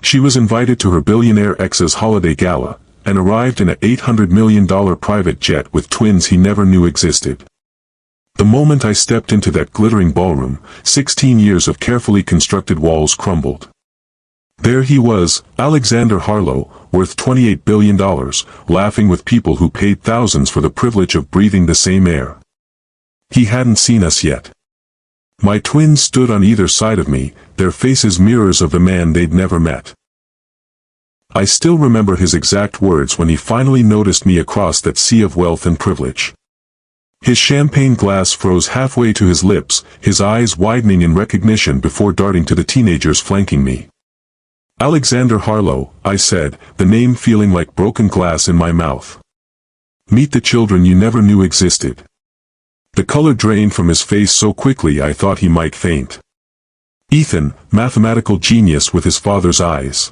She was invited to her billionaire ex's holiday gala, and arrived in an $800 million private jet with twins he never knew existed. The moment I stepped into that glittering ballroom, 16 years of carefully constructed walls crumbled. There he was, Alexander Harlow, worth $28 billion, laughing with people who paid thousands for the privilege of breathing the same air. He hadn't seen us yet. My twins stood on either side of me, their faces mirrors of the man they'd never met. I still remember his exact words when he finally noticed me across that sea of wealth and privilege. His champagne glass froze halfway to his lips, his eyes widening in recognition before darting to the teenagers flanking me. "Alexander Harlow," I said, the name feeling like broken glass in my mouth. "Meet the children you never knew existed." The color drained from his face so quickly I thought he might faint. Ethan, mathematical genius with his father's eyes.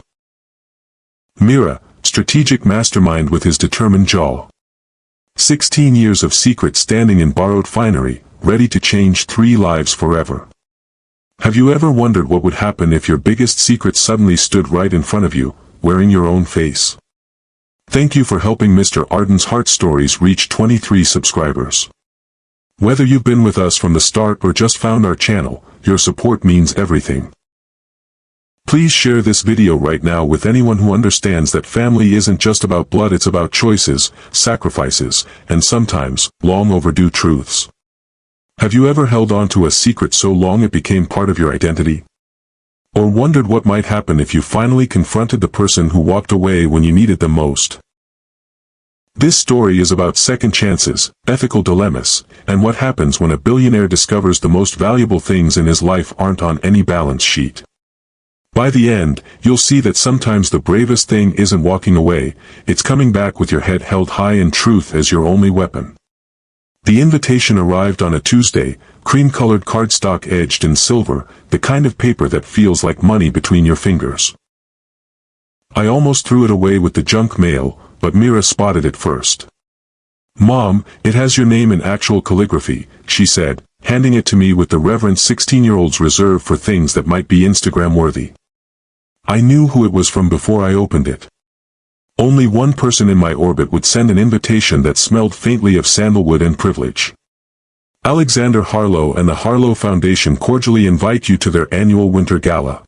Mira, strategic mastermind with his determined jaw. 16 years of secret standing in borrowed finery, ready to change 3 lives forever. Have you ever wondered what would happen if your biggest secret suddenly stood right in front of you, wearing your own face? Thank you for helping Mr. Arden's Heart Stories reach 23 subscribers. Whether you've been with us from the start or just found our channel, your support means everything. Please share this video right now with anyone who understands that family isn't just about blood, it's about choices, sacrifices, and sometimes, long overdue truths. Have you ever held on to a secret so long it became part of your identity? Or wondered what might happen if you finally confronted the person who walked away when you needed them most? This story is about second chances, ethical dilemmas, and what happens when a billionaire discovers the most valuable things in his life aren't on any balance sheet. By the end, you'll see that sometimes the bravest thing isn't walking away, it's coming back with your head held high and truth as your only weapon. The invitation arrived on a Tuesday, cream-colored cardstock edged in silver, the kind of paper that feels like money between your fingers. I almost threw it away with the junk mail, but Mira spotted it first. "Mom, it has your name in actual calligraphy," she said, handing it to me with the reverent 16-year-old's reserve for things that might be Instagram-worthy. I knew who it was from before I opened it. Only one person in my orbit would send an invitation that smelled faintly of sandalwood and privilege. Alexander Harlow and the Harlow Foundation cordially invite you to their annual winter gala.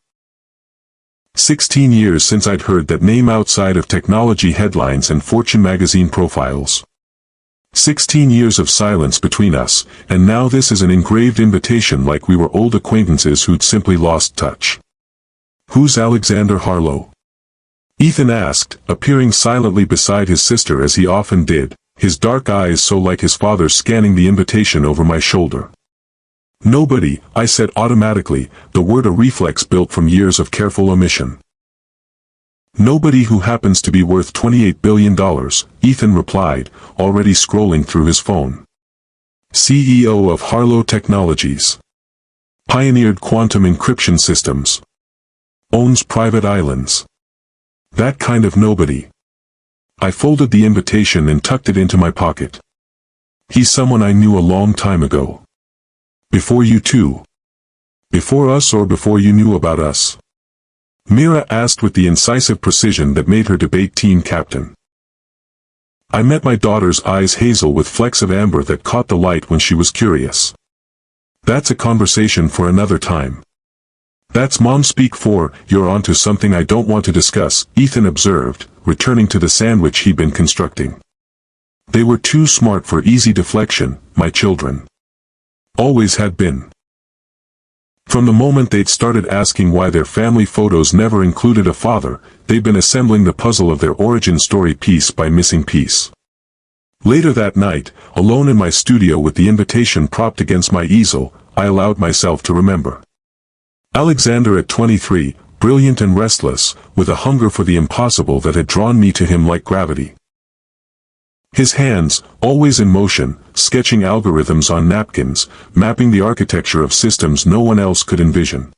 16 years since I'd heard that name outside of technology headlines and Fortune magazine profiles. 16 years of silence between us, and now this is an engraved invitation like we were old acquaintances who'd simply lost touch. "Who's Alexander Harlow?" Ethan asked, appearing silently beside his sister as he often did, his dark eyes so like his father's scanning the invitation over my shoulder. "Nobody," I said automatically, the word a reflex built from years of careful omission. "Nobody who happens to be worth $28 billion, Ethan replied, already scrolling through his phone. "CEO of Harlow Technologies. Pioneered quantum encryption systems. Owns private islands. That kind of nobody." I folded the invitation and tucked it into my pocket. "He's someone I knew a long time ago. Before you two. Before us or before you knew about us?" Mira asked with the incisive precision that made her debate team captain. I met my daughter's eyes hazel with flecks of amber that caught the light when she was curious. "That's a conversation for another time. That's mom speak for, you're onto something I don't want to discuss," Ethan observed, returning to the sandwich he'd been constructing. "They were too smart for easy deflection, my children. Always had been. From the moment they'd started asking why their family photos never included a father, they'd been assembling the puzzle of their origin story piece by missing piece. Later that night, alone in my studio with the invitation propped against my easel, I allowed myself to remember. Alexander at 23, brilliant and restless, with a hunger for the impossible that had drawn me to him like gravity. His hands, always in motion, sketching algorithms on napkins, mapping the architecture of systems no one else could envision.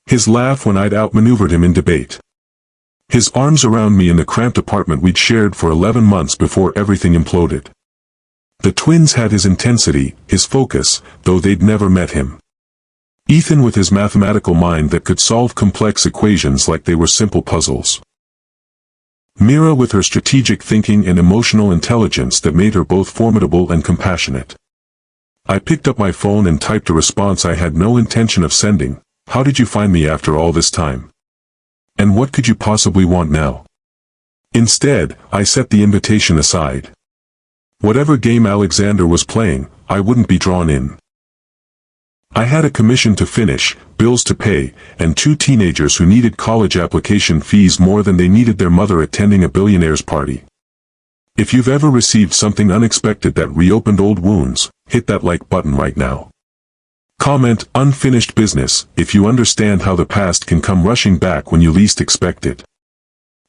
His laugh when I'd outmaneuvered him in debate. His arms around me in the cramped apartment we'd shared for 11 months before everything imploded. The twins had his intensity, his focus, though they'd never met him. Ethan with his mathematical mind that could solve complex equations like they were simple puzzles. Mira with her strategic thinking and emotional intelligence that made her both formidable and compassionate. I picked up my phone and typed a response I had no intention of sending. How did you find me after all this time? And what could you possibly want now? Instead, I set the invitation aside. Whatever game Alexander was playing, I wouldn't be drawn in. I had a commission to finish, bills to pay, and 2 teenagers who needed college application fees more than they needed their mother attending a billionaire's party. If you've ever received something unexpected that reopened old wounds, hit that like button right now. Comment, unfinished business, if you understand how the past can come rushing back when you least expect it.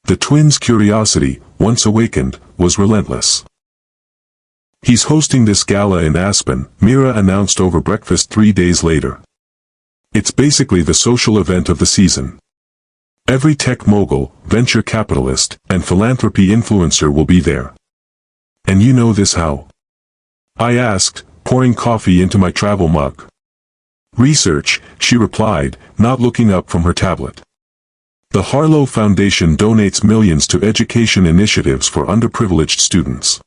The twins' curiosity, once awakened, was relentless. He's hosting this gala in Aspen, Mira announced over breakfast 3 days later. It's basically the social event of the season. Every tech mogul, venture capitalist, and philanthropy influencer will be there. And you know this how? I asked, pouring coffee into my travel mug. Research, she replied, not looking up from her tablet. The Harlow Foundation donates millions to education initiatives for underprivileged students.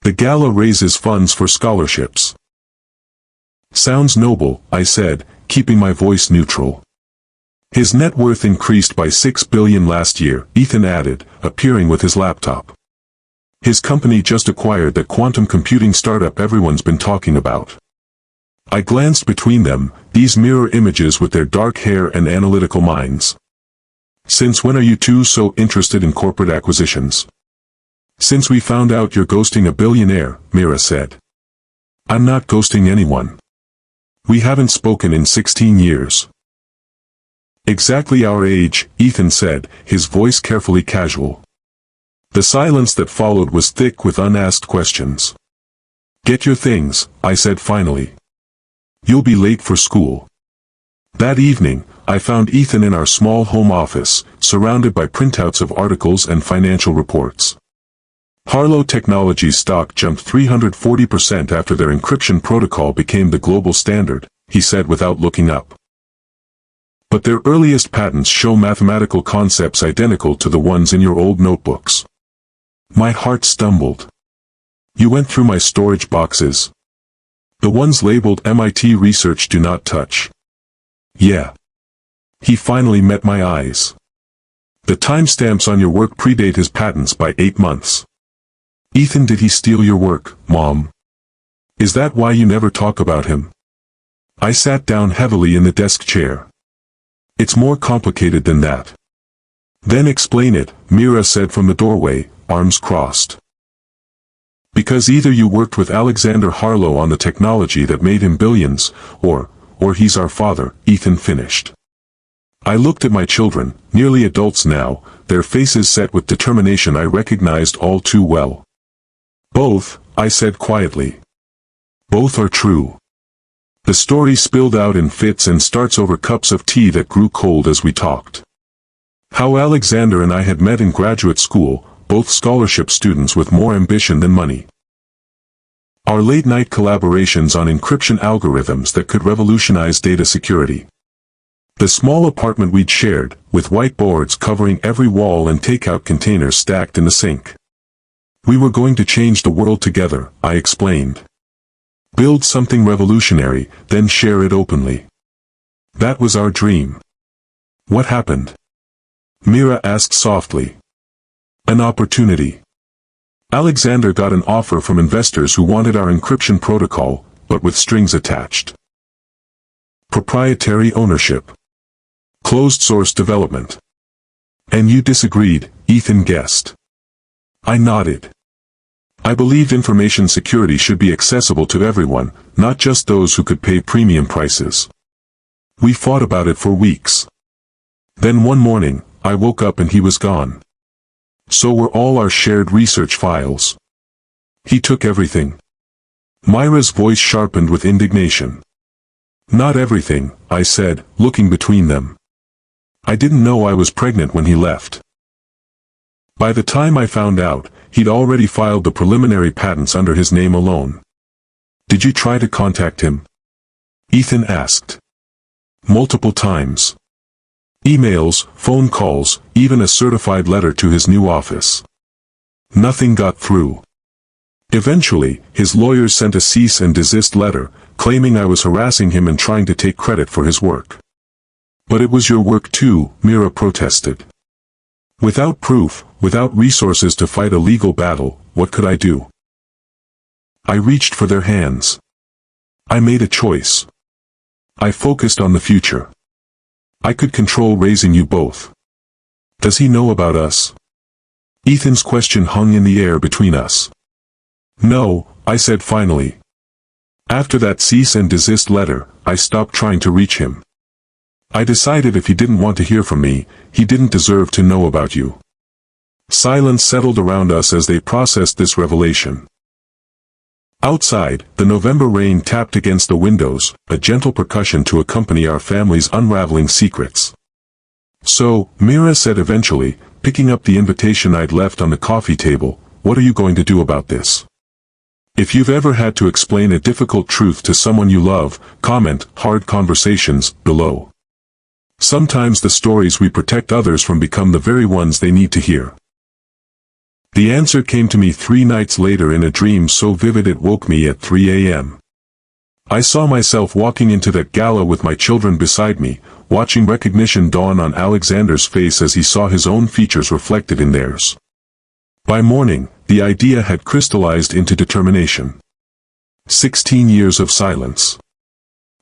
The gala raises funds for scholarships. Sounds noble, I said, keeping my voice neutral. His net worth increased by $6 billion last year, Ethan added, appearing with his laptop. His company just acquired that quantum computing startup everyone's been talking about. I glanced between them, these mirror images with their dark hair and analytical minds. Since when are you two so interested in corporate acquisitions? Since we found out you're ghosting a billionaire, Mira said. I'm not ghosting anyone. We haven't spoken in 16 years. Exactly our age, Ethan said, his voice carefully casual. The silence that followed was thick with unasked questions. Get your things, I said finally. You'll be late for school. That evening, I found Ethan in our small home office, surrounded by printouts of articles and financial reports. Harlow Technologies stock jumped 340% after their encryption protocol became the global standard, he said without looking up. But their earliest patents show mathematical concepts identical to the ones in your old notebooks. My heart stumbled. You went through my storage boxes. The ones labeled MIT Research Do Not Touch. Yeah. He finally met my eyes. The timestamps on your work predate his patents by 8 months. Ethan, did he steal your work, Mom? Is that why you never talk about him? I sat down heavily in the desk chair. It's more complicated than that. Then explain it, Mira said from the doorway, arms crossed. Because either you worked with Alexander Harlow on the technology that made him billions, or he's our father, Ethan finished. I looked at my children, nearly adults now, their faces set with determination I recognized all too well. Both, I said quietly. Both are true. The story spilled out in fits and starts over cups of tea that grew cold as we talked. How Alexander and I had met in graduate school, both scholarship students with more ambition than money. Our late-night collaborations on encryption algorithms that could revolutionize data security. The small apartment we'd shared, with whiteboards covering every wall and takeout containers stacked in the sink. We were going to change the world together, I explained. Build something revolutionary, then share it openly. That was our dream. What happened? Mira asked softly. An opportunity. Alexander got an offer from investors who wanted our encryption protocol, but with strings attached. Proprietary ownership. Closed source development. And you disagreed, Ethan guessed. I nodded. I believed information security should be accessible to everyone, not just those who could pay premium prices. We fought about it for weeks. Then one morning, I woke up and he was gone. So were all our shared research files. He took everything. Myra's voice sharpened with indignation. Not everything, I said, looking between them. I didn't know I was pregnant when he left. By the time I found out, he'd already filed the preliminary patents under his name alone. Did you try to contact him? Ethan asked. Multiple times. Emails, phone calls, even a certified letter to his new office. Nothing got through. Eventually, his lawyers sent a cease and desist letter, claiming I was harassing him and trying to take credit for his work. But it was your work too, Mira protested. Without proof, without resources to fight a legal battle, what could I do? I reached for their hands. I made a choice. I focused on the future. I could control raising you both. Does he know about us? Ethan's question hung in the air between us. No, I said finally. After that cease and desist letter, I stopped trying to reach him. I decided if he didn't want to hear from me, he didn't deserve to know about you. Silence settled around us as they processed this revelation. Outside, the November rain tapped against the windows, a gentle percussion to accompany our family's unraveling secrets. So, Mira said eventually, picking up the invitation I'd left on the coffee table, what are you going to do about this? If you've ever had to explain a difficult truth to someone you love, comment hard conversations below. Sometimes the stories we protect others from become the very ones they need to hear. The answer came to me 3 nights later in a dream so vivid it woke me at 3 a.m. I saw myself walking into that gala with my children beside me, watching recognition dawn on Alexander's face as he saw his own features reflected in theirs. By morning, the idea had crystallized into determination. 16 years of silence.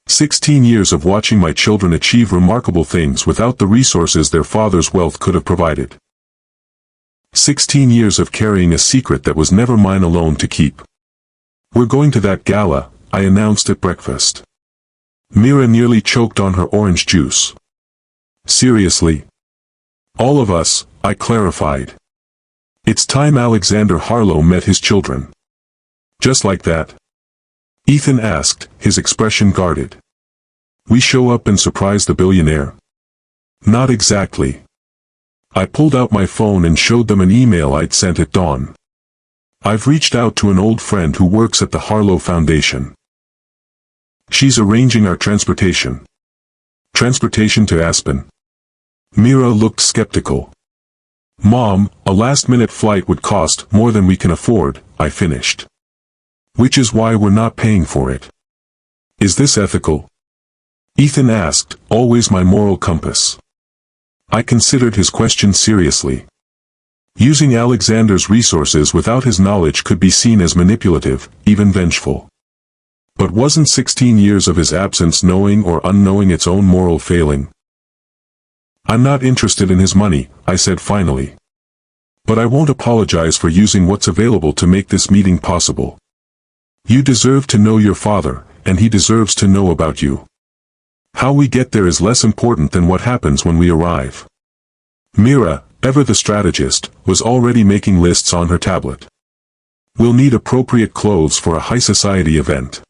16 years of watching my children achieve remarkable things without the resources their father's wealth could have provided. 16 years of carrying a secret that was never mine alone to keep. We're going to that gala, I announced at breakfast. Mira nearly choked on her orange juice. Seriously? All of us, I clarified. It's time Alexander Harlow met his children. Just like that? Ethan asked, his expression guarded. We show up and surprise the billionaire? Not exactly. I pulled out my phone and showed them an email I'd sent at dawn. I've reached out to an old friend who works at the Harlow Foundation. She's arranging our transportation. Transportation to Aspen? Mira looked skeptical. Mom, a last-minute flight would cost more than we can afford, I finished. Which is why we're not paying for it. Is this ethical? Ethan asked, always my moral compass. I considered his question seriously. Using Alexander's resources without his knowledge could be seen as manipulative, even vengeful. But wasn't 16 years of his absence knowing or unknowing its own moral failing? I'm not interested in his money, I said finally. But I won't apologize for using what's available to make this meeting possible. You deserve to know your father, and he deserves to know about you. How we get there is less important than what happens when we arrive. Mira, ever the strategist, was already making lists on her tablet. We'll need appropriate clothes for a high society event.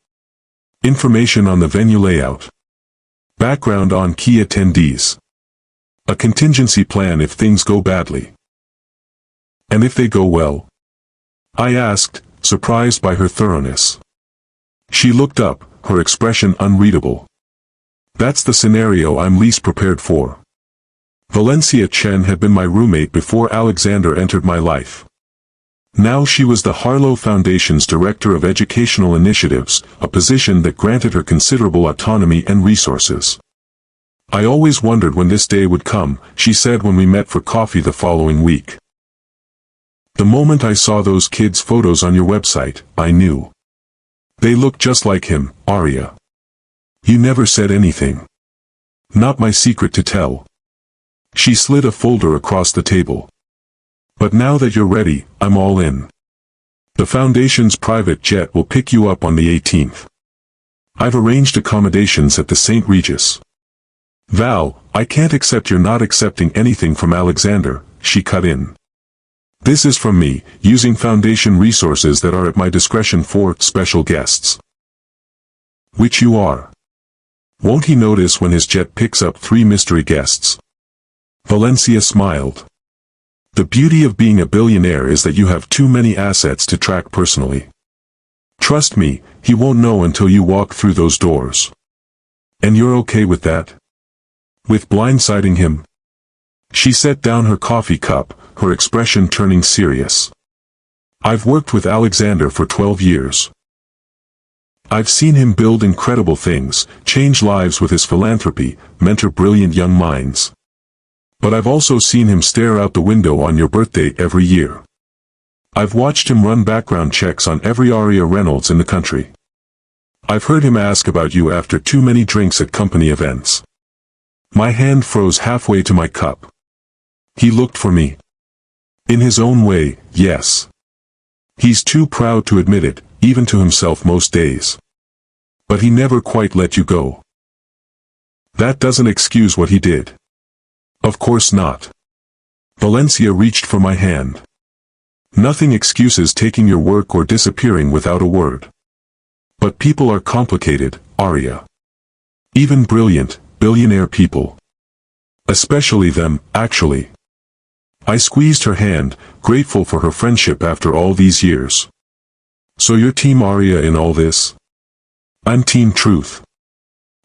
Information on the venue layout. Background on key attendees. A contingency plan if things go badly. And if they go well? I asked, surprised by her thoroughness. She looked up, her expression unreadable. That's the scenario I'm least prepared for. Valencia Chen had been my roommate before Alexander entered my life. Now she was the Harlow Foundation's Director of Educational Initiatives, a position that granted her considerable autonomy and resources. I always wondered when this day would come, she said when we met for coffee the following week. The moment I saw those kids' photos on your website, I knew. They looked just like him, Arya. You never said anything. Not my secret to tell. She slid a folder across the table. But now that you're ready, I'm all in. The Foundation's private jet will pick you up on the 18th. I've arranged accommodations at the St. Regis. Val, I can't accept you're not accepting anything from Alexander, she cut in. This is from me, using Foundation resources that are at my discretion for special guests. Which you are. Won't he notice when his jet picks up 3 mystery guests? Valencia smiled. The beauty of being a billionaire is that you have too many assets to track personally. Trust me, he won't know until you walk through those doors. And you're okay with that? With blindsiding him? She set down her coffee cup, her expression turning serious. I've worked with Alexander for 12 years. I've seen him build incredible things, change lives with his philanthropy, mentor brilliant young minds. But I've also seen him stare out the window on your birthday every year. I've watched him run background checks on every Aria Reynolds in the country. I've heard him ask about you after too many drinks at company events. My hand froze halfway to my cup. He looked for me. In his own way, yes. He's too proud to admit it, even to himself most days. But he never quite let you go. That doesn't excuse what he did. Of course not. Valencia reached for my hand. Nothing excuses taking your work or disappearing without a word. But people are complicated, Aria. Even brilliant, billionaire people. Especially them, actually. I squeezed her hand, grateful for her friendship after all these years. So you're Team Aria in all this? I'm Team Truth.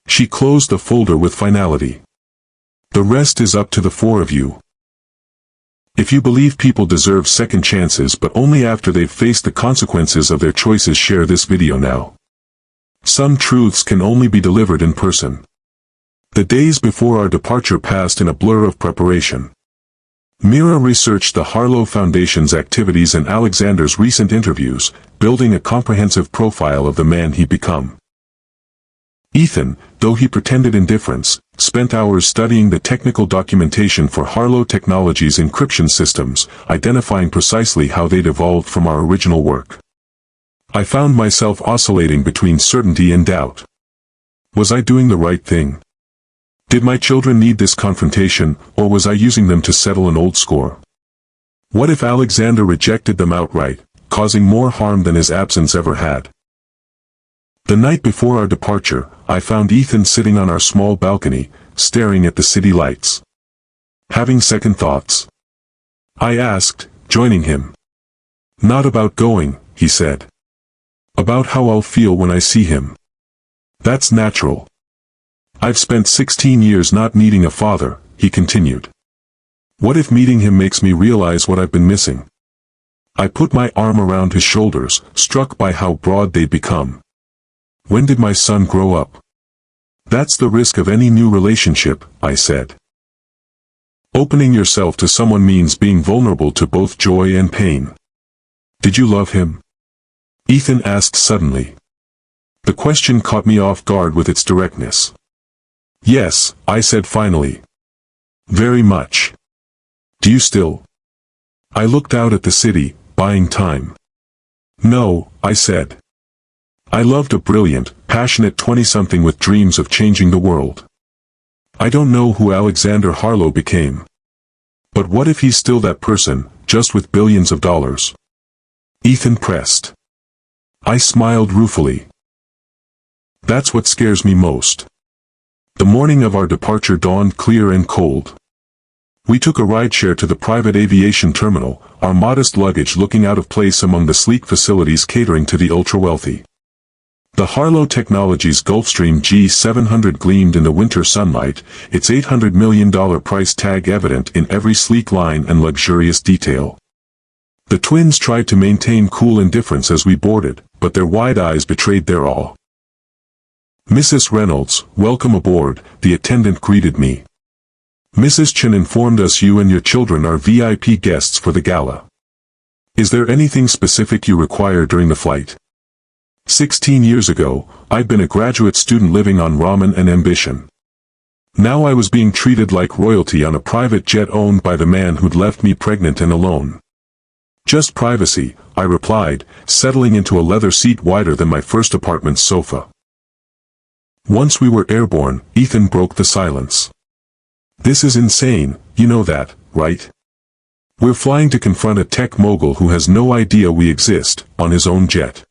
She closed the folder with finality. The rest is up to the four of you. If you believe people deserve second chances but only after they've faced the consequences of their choices, share this video now. Some truths can only be delivered in person. The days before our departure passed in a blur of preparation. Mira researched the Harlow Foundation's activities and Alexander's recent interviews, building a comprehensive profile of the man he'd become. Ethan, though he pretended indifference, spent hours studying the technical documentation for Harlow Technologies' encryption systems, identifying precisely how they'd evolved from our original work. I found myself oscillating between certainty and doubt. Was I doing the right thing? Did my children need this confrontation, or was I using them to settle an old score? What if Alexander rejected them outright, causing more harm than his absence ever had? The night before our departure, I found Ethan sitting on our small balcony, staring at the city lights. Having second thoughts? I asked, joining him. Not about going, he said. About how I'll feel when I see him. That's natural. I've spent 16 years not needing a father, he continued. What if meeting him makes me realize what I've been missing? I put my arm around his shoulders, struck by how broad they'd become. When did my son grow up? That's the risk of any new relationship, I said. Opening yourself to someone means being vulnerable to both joy and pain. Did you love him? Ethan asked suddenly. The question caught me off guard with its directness. Yes, I said finally. Very much. Do you still? I looked out at the city, buying time. No, I said. I loved a brilliant, passionate 20-something with dreams of changing the world. I don't know who Alexander Harlow became. But what if he's still that person, just with billions of dollars? Ethan pressed. I smiled ruefully. That's what scares me most. The morning of our departure dawned clear and cold. We took a rideshare to the private aviation terminal, our modest luggage looking out of place among the sleek facilities catering to the ultra-wealthy. The Harlow Technologies Gulfstream G700 gleamed in the winter sunlight, its $800 million price tag evident in every sleek line and luxurious detail. The twins tried to maintain cool indifference as we boarded, but their wide eyes betrayed their awe. Mrs. Reynolds, welcome aboard, the attendant greeted me. Mrs. Chen informed us you and your children are VIP guests for the gala. Is there anything specific you require during the flight? 16 years ago, I'd been a graduate student living on ramen and ambition. Now I was being treated like royalty on a private jet owned by the man who'd left me pregnant and alone. Just privacy, I replied, settling into a leather seat wider than my first apartment's sofa. Once we were airborne, Ethan broke the silence. This is insane, you know that, right? We're flying to confront a tech mogul who has no idea we exist, on his own jet.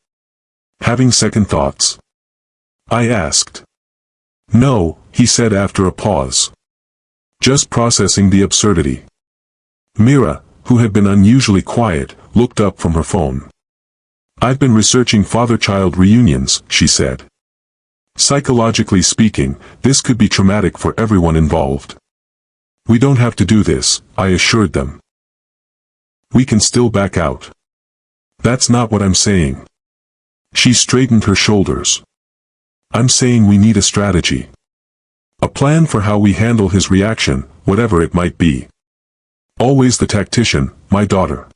Having second thoughts? I asked. No, he said after a pause. Just processing the absurdity. Mira, who had been unusually quiet, looked up from her phone. I've been researching father-child reunions, she said. Psychologically speaking, this could be traumatic for everyone involved. We don't have to do this, I assured them. We can still back out. That's not what I'm saying. She straightened her shoulders. I'm saying we need a strategy. A plan for how we handle his reaction, whatever it might be. Always the tactician, my daughter.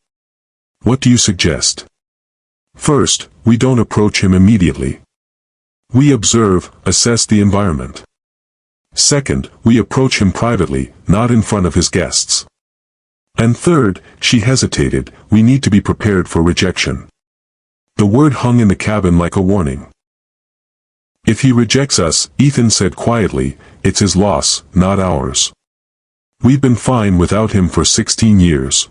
What do you suggest? First, we don't approach him immediately. We observe, assess the environment. Second, we approach him privately, not in front of his guests. And third, she hesitated, we need to be prepared for rejection. The word hung in the cabin like a warning. If he rejects us, Ethan said quietly, it's his loss, not ours. We've been fine without him for 16 years.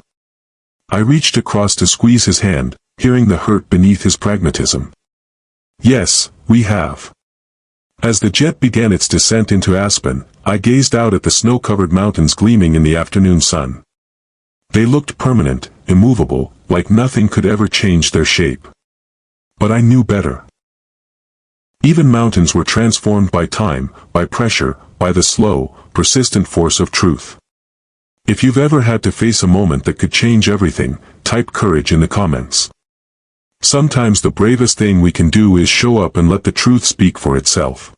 I reached across to squeeze his hand, hearing the hurt beneath his pragmatism. Yes, we have. As the jet began its descent into Aspen, I gazed out at the snow-covered mountains gleaming in the afternoon sun. They looked permanent, immovable, like nothing could ever change their shape. But I knew better. Even mountains were transformed by time, by pressure, by the slow, persistent force of truth. If you've ever had to face a moment that could change everything, type courage in the comments. Sometimes the bravest thing we can do is show up and let the truth speak for itself.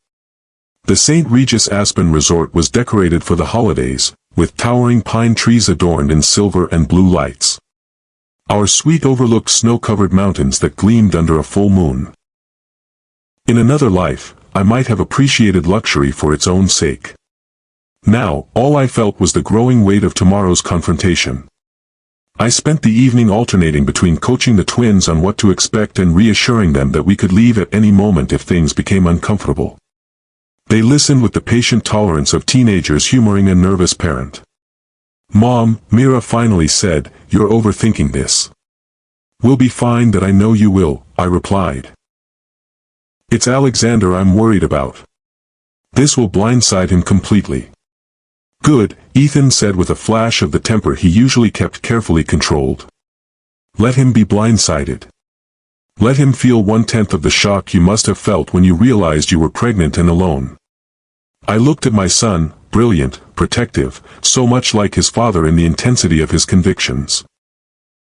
The St. Regis Aspen Resort was decorated for the holidays, with towering pine trees adorned in silver and blue lights. Our suite overlooked snow-covered mountains that gleamed under a full moon. In another life, I might have appreciated luxury for its own sake. Now, all I felt was the growing weight of tomorrow's confrontation. I spent the evening alternating between coaching the twins on what to expect and reassuring them that we could leave at any moment if things became uncomfortable. They listened with the patient tolerance of teenagers humoring a nervous parent. Mom, Mira finally said, you're overthinking this. We'll be fine, that I know you will, I replied. It's Alexander I'm worried about. This will blindside him completely. Good, Ethan said with a flash of the temper he usually kept carefully controlled. Let him be blindsided. Let him feel 1/10 of the shock you must have felt when you realized you were pregnant and alone. I looked at my son, brilliant, protective, so much like his father in the intensity of his convictions.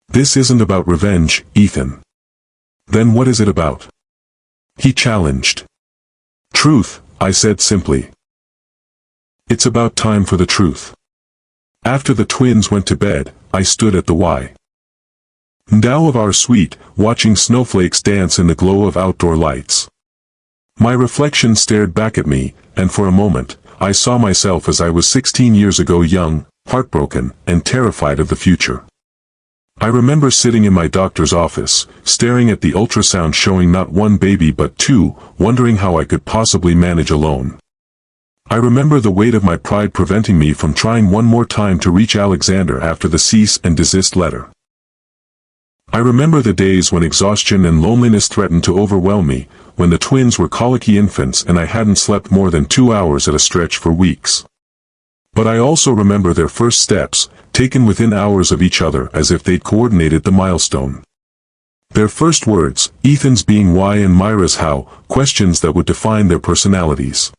This isn't about revenge, Ethan. Then what is it about? He challenged. Truth, I said simply. It's about time for the truth. After the twins went to bed, I stood at the window of our suite, watching snowflakes dance in the glow of outdoor lights. My reflection stared back at me, and for a moment, I saw myself as I was 16 years ago, young, heartbroken, and terrified of the future. I remember sitting in my doctor's office, staring at the ultrasound showing not one baby but two, wondering how I could possibly manage alone. I remember the weight of my pride preventing me from trying one more time to reach Alexander after the cease and desist letter. I remember the days when exhaustion and loneliness threatened to overwhelm me, when the twins were colicky infants and I hadn't slept more than 2 hours at a stretch for weeks. But I also remember their first steps, taken within hours of each other as if they'd coordinated the milestone. Their first words, Ethan's being why and Myra's how, questions that would define their personalities.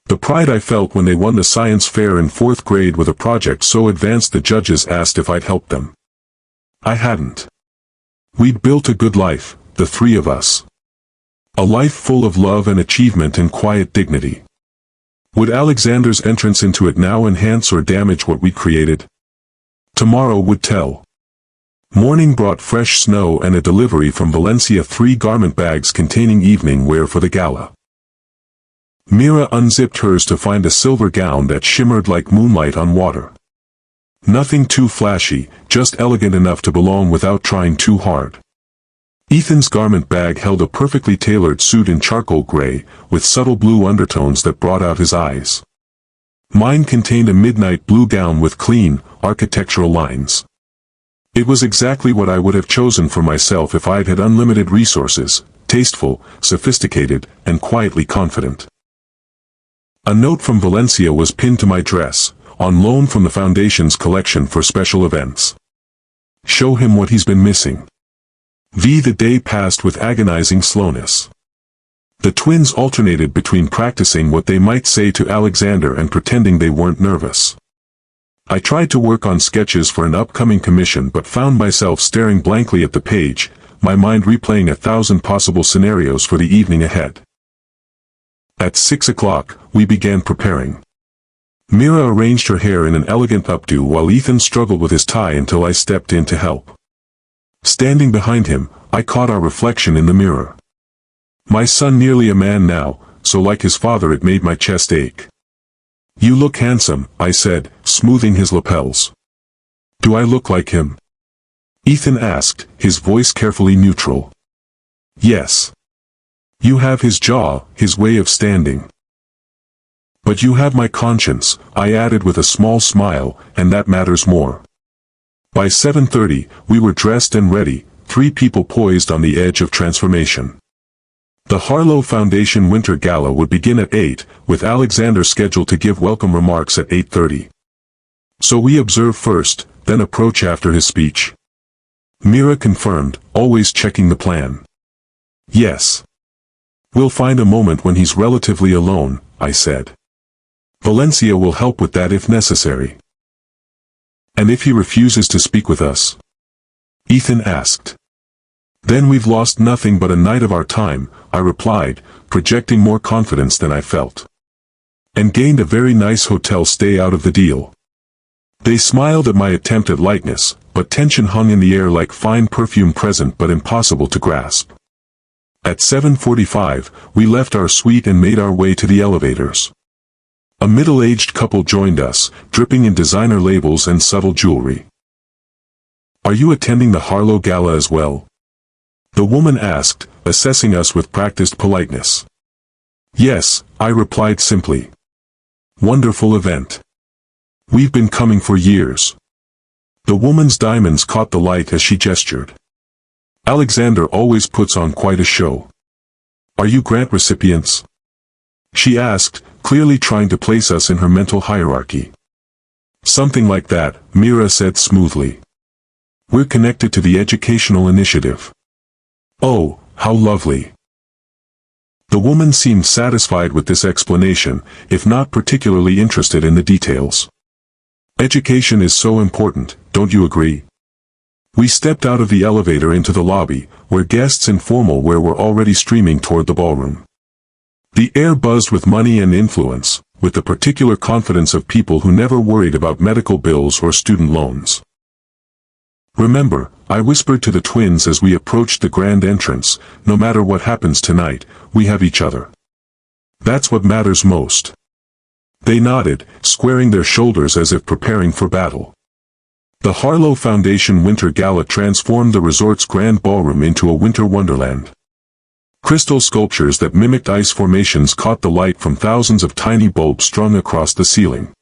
The pride I felt when they won the science fair in 4th grade with a project so advanced the judges asked if I'd helped them. I hadn't. We'd built a good life, the three of us. A life full of love and achievement and quiet dignity. Would Alexander's entrance into it now enhance or damage what we'd created? Tomorrow would tell. Morning brought fresh snow and a delivery from Valencia, 3 garment bags containing evening wear for the gala. Mira unzipped hers to find a silver gown that shimmered like moonlight on water. Nothing too flashy, just elegant enough to belong without trying too hard. Ethan's garment bag held a perfectly tailored suit in charcoal gray, with subtle blue undertones that brought out his eyes. Mine contained a midnight blue gown with clean, architectural lines. It was exactly what I would have chosen for myself if I'd had unlimited resources, tasteful, sophisticated, and quietly confident. A note from Valencia was pinned to my dress, on loan from the Foundation's collection for special events. Show him what he's been missing. The day passed with agonizing slowness. The twins alternated between practicing what they might say to Alexander and pretending they weren't nervous. I tried to work on sketches for an upcoming commission but found myself staring blankly at the page, my mind replaying 1,000 possible scenarios for the evening ahead. At 6 o'clock, we began preparing. Mira arranged her hair in an elegant updo while Ethan struggled with his tie until I stepped in to help. Standing behind him, I caught our reflection in the mirror. My son nearly a man now, so like his father it made my chest ache. "You look handsome," I said, smoothing his lapels. "Do I look like him?" Ethan asked, his voice carefully neutral. "Yes. You have his jaw, his way of standing. But you have my conscience," I added with a small smile, "and that matters more." By 7:30, we were dressed and ready, 3 people poised on the edge of transformation. The Harlow Foundation Winter Gala would begin at 8, with Alexander scheduled to give welcome remarks at 8:30. So we observe first, then approach after his speech. Mira confirmed, always checking the plan. "Yes. We'll find a moment when he's relatively alone," I said. "Valencia will help with that if necessary." "And if he refuses to speak with us?" Ethan asked. "Then we've lost nothing but a night of our time," I replied, projecting more confidence than I felt. "And gained a very nice hotel stay out of the deal." They smiled at my attempt at lightness, but tension hung in the air like fine perfume present but impossible to grasp. At 7:45, we left our suite and made our way to the elevators. A middle-aged couple joined us, dripping in designer labels and subtle jewelry. "Are you attending the Harlow Gala as well?" the woman asked, assessing us with practiced politeness. "Yes," I replied simply. "Wonderful event. We've been coming for years." The woman's diamonds caught the light as she gestured. "Alexander always puts on quite a show. Are you grant recipients?" she asked, clearly trying to place us in her mental hierarchy. "Something like that," Mira said smoothly. "We're connected to the educational initiative." "Oh, how lovely." The woman seemed satisfied with this explanation, if not particularly interested in the details. "Education is so important, don't you agree?" We stepped out of the elevator into the lobby, where guests in formal wear were already streaming toward the ballroom. The air buzzed with money and influence, with the particular confidence of people who never worried about medical bills or student loans. "Remember," I whispered to the twins as we approached the grand entrance, "no matter what happens tonight, we have each other. That's what matters most." They nodded, squaring their shoulders as if preparing for battle. The Harlow Foundation Winter Gala transformed the resort's grand ballroom into a winter wonderland. Crystal sculptures that mimicked ice formations caught the light from thousands of tiny bulbs strung across the ceiling.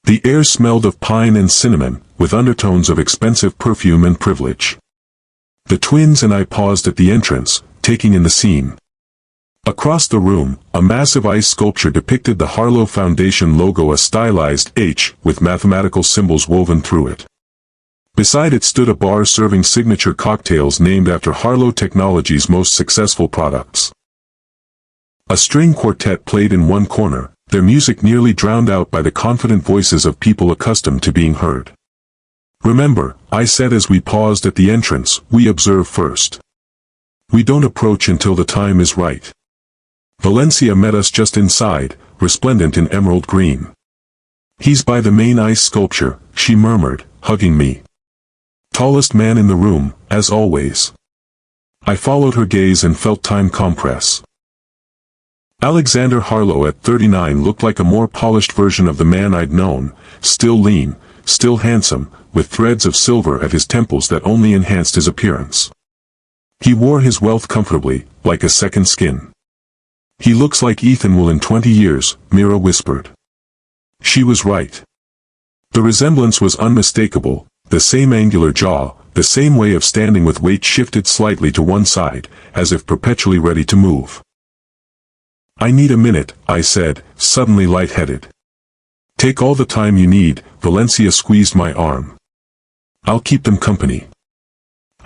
The air smelled of pine and cinnamon, with undertones of expensive perfume and privilege. The twins and I paused at the entrance, taking in the scene. Across the room, a massive ice sculpture depicted the Harlow Foundation logo, a stylized H, with mathematical symbols woven through it. Beside it stood a bar serving signature cocktails named after Harlow Technology's most successful products. A string quartet played in one corner, their music nearly drowned out by the confident voices of people accustomed to being heard. "Remember," I said as we paused at the entrance, "we observe first. We don't approach until the time is right." Valencia met us just inside, resplendent in emerald green. "He's by the main ice sculpture," she murmured, hugging me. "Tallest man in the room, as always." I followed her gaze and felt time compress. Alexander Harlow at 39 looked like a more polished version of the man I'd known, still lean, still handsome, with threads of silver at his temples that only enhanced his appearance. He wore his wealth comfortably, like a second skin. "He looks like Ethan will in 20 years, Mira whispered. She was right. The resemblance was unmistakable, the same angular jaw, the same way of standing with weight shifted slightly to one side, as if perpetually ready to move. "I need a minute," I said, suddenly lightheaded. "Take all the time you need," Valencia squeezed my arm. "I'll keep them company."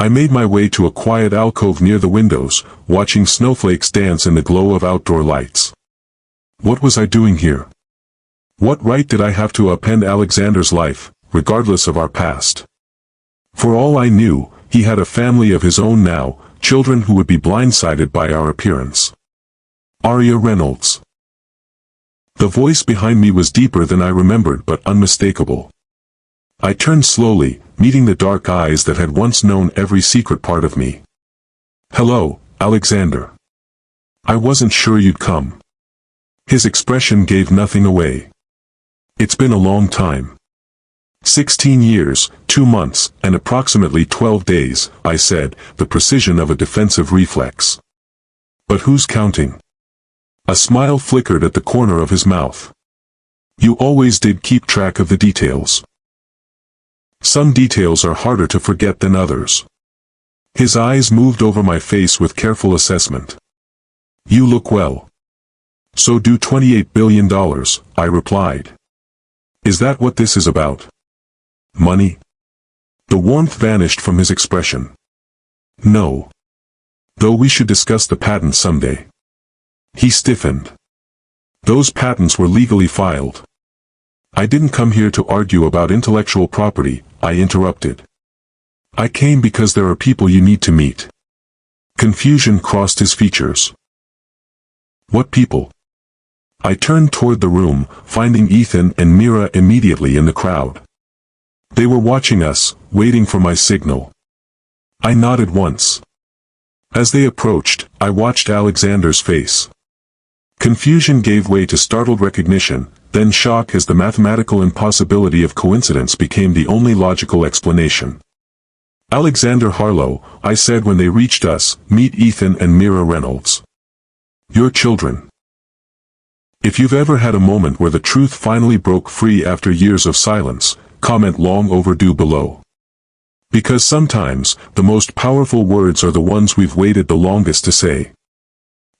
I made my way to a quiet alcove near the windows, watching snowflakes dance in the glow of outdoor lights. What was I doing here? What right did I have to upend Alexander's life, regardless of our past? For all I knew, he had a family of his own now, children who would be blindsided by our appearance. Aria Reynolds. The voice behind me was deeper than I remembered but unmistakable. I turned slowly, meeting the dark eyes that had once known every secret part of me. "Hello, Alexander. I wasn't sure you'd come." His expression gave nothing away. "It's been a long time. 16 years, 2 months, and approximately 12 days, I said, the precision of a defensive reflex. "But who's counting?" A smile flickered at the corner of his mouth. "You always did keep track of the details." "Some details are harder to forget than others." His eyes moved over my face with careful assessment. "You look well." "So do $28 billion, I replied. "Is that what this is about? Money?" The warmth vanished from his expression. "No. Though we should discuss the patents someday." He stiffened. "Those patents were legally filed." "I didn't come here to argue about intellectual property," I interrupted. "I came because there are people you need to meet." Confusion crossed his features. "What people?" I turned toward the room, finding Ethan and Mira immediately in the crowd. They were watching us, waiting for my signal. I nodded once. As they approached, I watched Alexander's face. Confusion gave way to startled recognition, then shock as the mathematical impossibility of coincidence became the only logical explanation. "Alexander Harlow," I said when they reached us, "meet Ethan and Mira Reynolds. Your children." If you've ever had a moment where the truth finally broke free after years of silence, comment long overdue below. Because sometimes, the most powerful words are the ones we've waited the longest to say.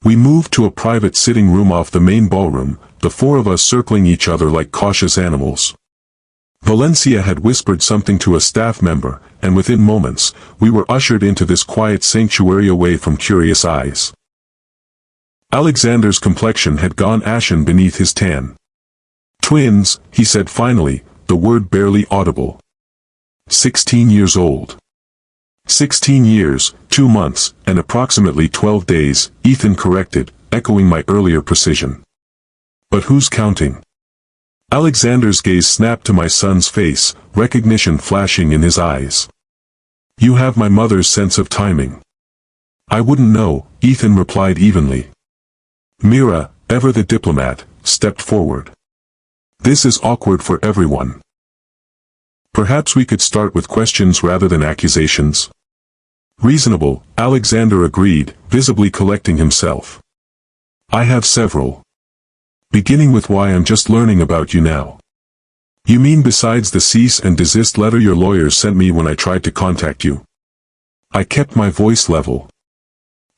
We moved to a private sitting room off the main ballroom, the 4 of us circling each other like cautious animals. Valencia had whispered something to a staff member, and within moments, we were ushered into this quiet sanctuary away from curious eyes. Alexander's complexion had gone ashen beneath his tan. "Twins," he said finally, the word barely audible. 16 years old. 16 years, 2 months, and approximately 12 days, Ethan corrected, echoing my earlier precision. "But who's counting?" Alexander's gaze snapped to my son's face, recognition flashing in his eyes. "You have my mother's sense of timing." "I wouldn't know," Ethan replied evenly. Mira, ever the diplomat, stepped forward. "This is awkward for everyone. Perhaps we could start with questions rather than accusations." "Reasonable," Alexander agreed, visibly collecting himself. "I have several. Beginning with why I'm just learning about you now." "You mean besides the cease and desist letter your lawyers sent me when I tried to contact you?" I kept my voice level.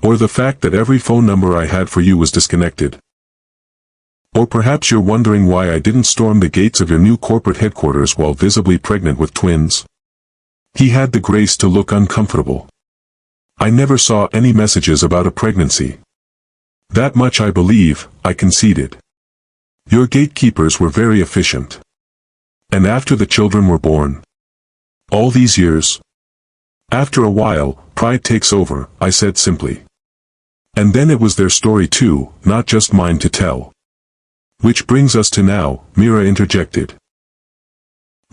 "Or the fact that every phone number I had for you was disconnected? Or perhaps you're wondering why I didn't storm the gates of your new corporate headquarters while visibly pregnant with twins?" He had the grace to look uncomfortable. "I never saw any messages about a pregnancy." "That much I believe," I conceded. "Your gatekeepers were very efficient." "And after the children were born? All these years?" "After a while, pride takes over," I said simply. "And then it was their story too, not just mine to tell." "Which brings us to now," Mira interjected.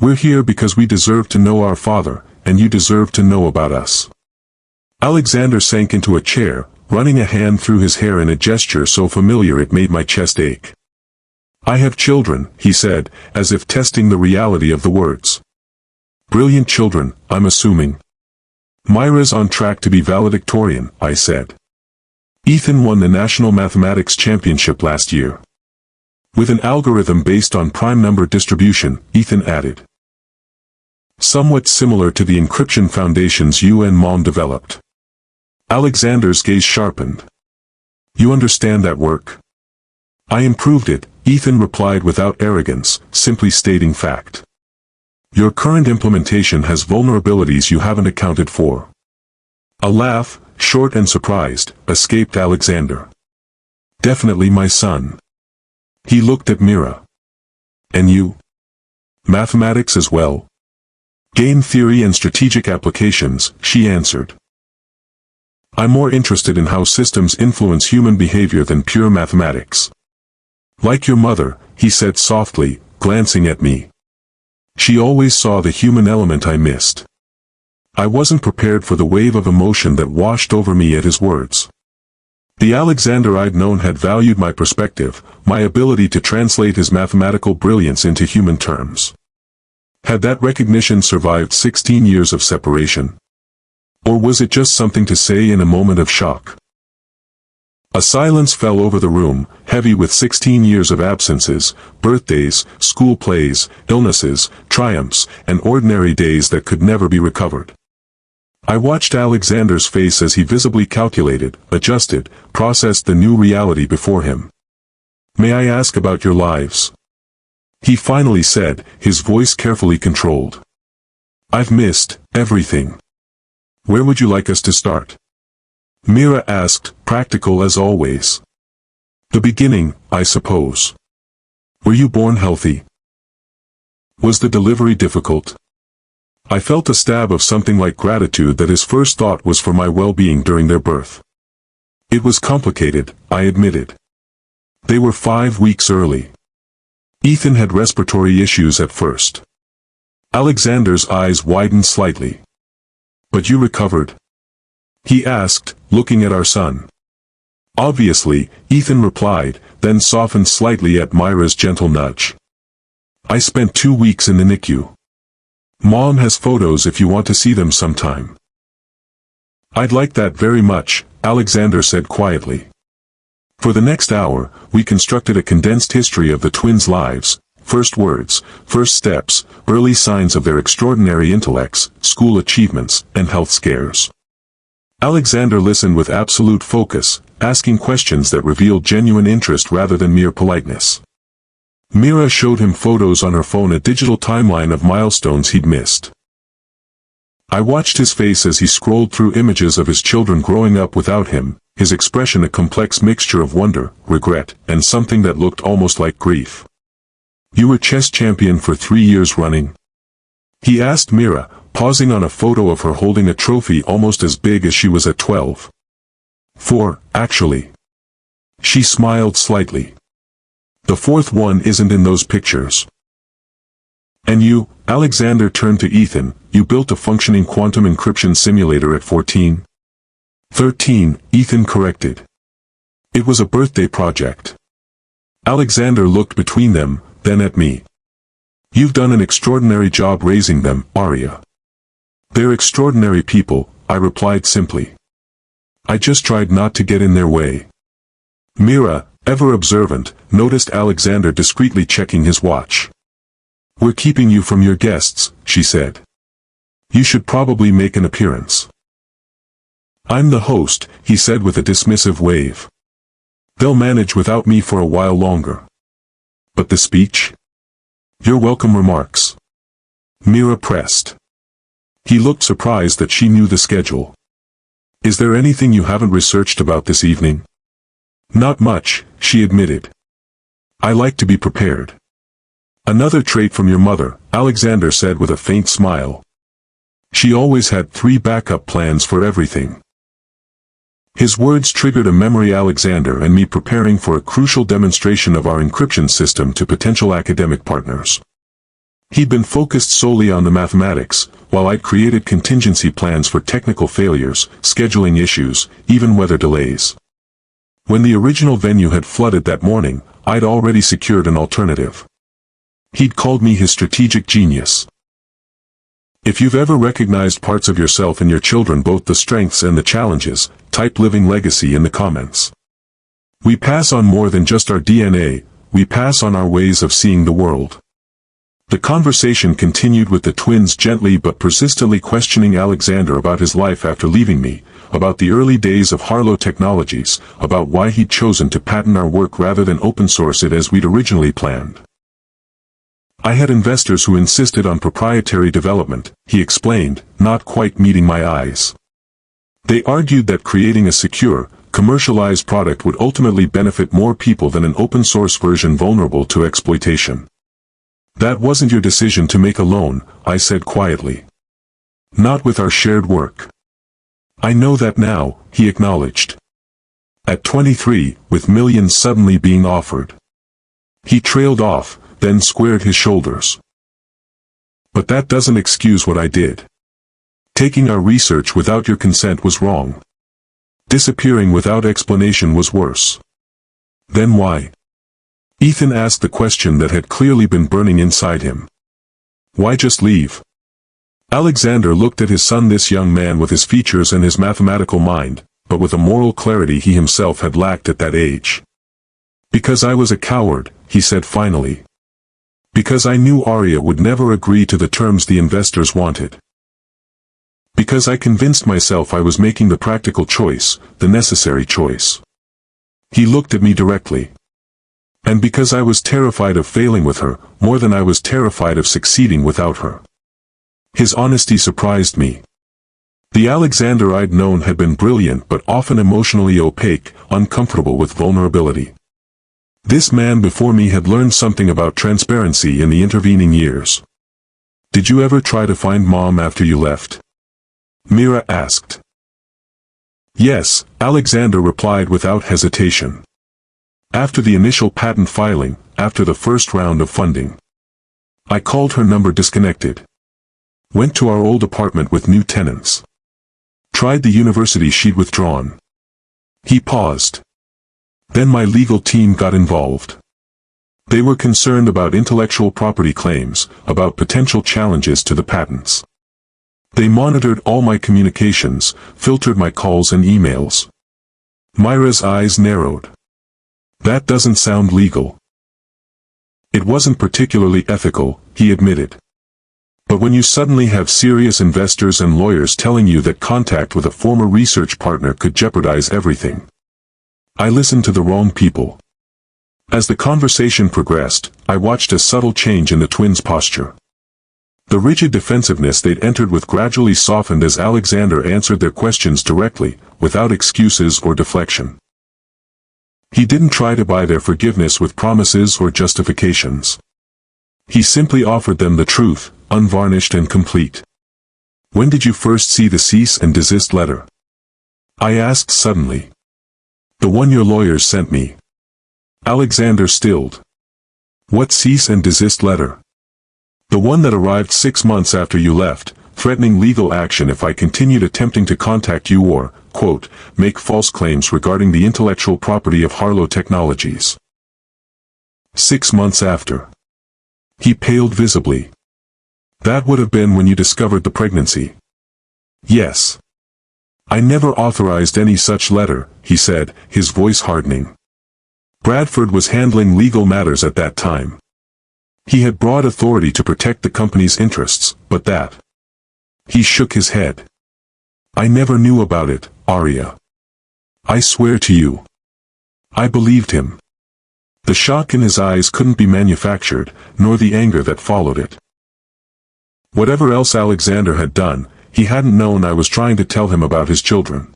"We're here because we deserve to know our father, and you deserve to know about us." Alexander sank into a chair, running a hand through his hair in a gesture so familiar it made my chest ache. "I have children," he said, as if testing the reality of the words. "Brilliant children, I'm assuming." "Myra's on track to be valedictorian," I said. "Ethan won the National Mathematics Championship last year." "With an algorithm based on prime number distribution," Ethan added. "Somewhat similar to the encryption foundations you and Mom developed." Alexander's gaze sharpened. "You understand that work?" "I improved it," Ethan replied without arrogance, simply stating fact. "Your current implementation has vulnerabilities you haven't accounted for." A laugh, short and surprised, escaped Alexander. Definitely my son. He looked at Mira. And you? Mathematics as well? Game theory and strategic applications, she answered. I'm more interested in how systems influence human behavior than pure mathematics. Like your mother, he said softly, glancing at me. She always saw the human element I missed. I wasn't prepared for the wave of emotion that washed over me at his words. The Alexander I'd known had valued my perspective, my ability to translate his mathematical brilliance into human terms. Had that recognition survived 16 years of separation? Or was it just something to say in a moment of shock? A silence fell over the room, heavy with 16 years of absences, birthdays, school plays, illnesses, triumphs, and ordinary days that could never be recovered. I watched Alexander's face as he visibly calculated, adjusted, processed the new reality before him. May I ask about your lives? He finally said, his voice carefully controlled. I've missed everything. Where would you like us to start? Mira asked, practical as always. The beginning, I suppose. Were you born healthy? Was the delivery difficult? I felt a stab of something like gratitude that his first thought was for my well-being during their birth. It was complicated, I admitted. They were 5 weeks early. Ethan had respiratory issues at first. Alexander's eyes widened slightly. But you recovered? He asked, looking at our son. Obviously, Ethan replied, then softened slightly at Myra's gentle nudge. I spent 2 weeks in the NICU. Mom has photos if you want to see them sometime. I'd like that very much, Alexander said quietly. For the next hour, we constructed a condensed history of the twins' lives, first words, first steps, early signs of their extraordinary intellects, school achievements, and health scares. Alexander listened with absolute focus, asking questions that revealed genuine interest rather than mere politeness. Mira showed him photos on her phone, a digital timeline of milestones he'd missed. I watched his face as he scrolled through images of his children growing up without him, his expression a complex mixture of wonder, regret, and something that looked almost like grief. You were chess champion for 3 years running? He asked Mira, pausing on a photo of her holding a trophy almost as big as she was at 12. 4, actually. She smiled slightly. The 4th one isn't in those pictures. And you, Alexander turned to Ethan, you built a functioning quantum encryption simulator at 14? 13, Ethan corrected. It was a birthday project. Alexander looked between them, then at me. You've done an extraordinary job raising them, Arya. They're extraordinary people, I replied simply. I just tried not to get in their way. Mira, ever observant, noticed Alexander discreetly checking his watch. We're keeping you from your guests, she said. You should probably make an appearance. I'm the host, he said with a dismissive wave. They'll manage without me for a while longer. But the speech? Your welcome remarks. Mira pressed. He looked surprised that she knew the schedule. Is there anything you haven't researched about this evening? Not much, she admitted. I like to be prepared. Another trait from your mother, Alexander said with a faint smile. She always had 3 backup plans for everything. His words triggered a memory Alexander and me preparing for a crucial demonstration of our encryption system to potential academic partners. He'd been focused solely on the mathematics, while I'd created contingency plans for technical failures, scheduling issues, even weather delays. When the original venue had flooded that morning, I'd already secured an alternative. He'd called me his strategic genius. If you've ever recognized parts of yourself in your children, both the strengths and the challenges, type living legacy in the comments. We pass on more than just our DNA, we pass on our ways of seeing the world. The conversation continued with the twins gently but persistently questioning Alexander about his life after leaving me, about the early days of Harlow Technologies, about why he'd chosen to patent our work rather than open source it as we'd originally planned. I had investors who insisted on proprietary development, he explained, not quite meeting my eyes. They argued that creating a secure, commercialized product would ultimately benefit more people than an open-source version vulnerable to exploitation. That wasn't your decision to make alone, I said quietly. Not with our shared work. I know that now, he acknowledged. At 23, with millions suddenly being offered. He trailed off, then squared his shoulders. But that doesn't excuse what I did. Taking our research without your consent was wrong. Disappearing without explanation was worse. Then why? Ethan asked the question that had clearly been burning inside him. Why just leave? Alexander looked at his son, this young man with his features and his mathematical mind, but with a moral clarity he himself had lacked at that age. Because I was a coward, he said finally. Because I knew Arya would never agree to the terms the investors wanted. Because I convinced myself I was making the practical choice, the necessary choice. He looked at me directly. And because I was terrified of failing with her, more than I was terrified of succeeding without her. His honesty surprised me. The Alexander I'd known had been brilliant but often emotionally opaque, uncomfortable with vulnerability. This man before me had learned something about transparency in the intervening years. Did you ever try to find Mom after you left? Mira asked. Yes, Alexander replied without hesitation. After the initial patent filing, after the first round of funding. I called her number disconnected. Went to our old apartment with new tenants. Tried the university she'd withdrawn. He paused. Then my legal team got involved. They were concerned about intellectual property claims, about potential challenges to the patents. They monitored all my communications, filtered my calls and emails. Myra's eyes narrowed. That doesn't sound legal. It wasn't particularly ethical, he admitted. But when you suddenly have serious investors and lawyers telling you that contact with a former research partner could jeopardize everything. I listened to the wrong people. As the conversation progressed, I watched a subtle change in the twins' posture. The rigid defensiveness they'd entered with gradually softened as Alexander answered their questions directly, without excuses or deflection. He didn't try to buy their forgiveness with promises or justifications. He simply offered them the truth, unvarnished and complete. When did you first see the cease and desist letter? I asked suddenly. The one your lawyers sent me. Alexander stilled. What cease and desist letter? The one that arrived 6 months after you left, threatening legal action if I continued attempting to contact you or, quote, make false claims regarding the intellectual property of Harlow Technologies. 6 months after. He paled visibly. That would have been when you discovered the pregnancy. Yes. I never authorized any such letter, he said, his voice hardening. Bradford was handling legal matters at that time. He had broad authority to protect the company's interests, but that. He shook his head. I never knew about it, Arya. I swear to you. I believed him. The shock in his eyes couldn't be manufactured, nor the anger that followed it. Whatever else Alexander had done, he hadn't known I was trying to tell him about his children.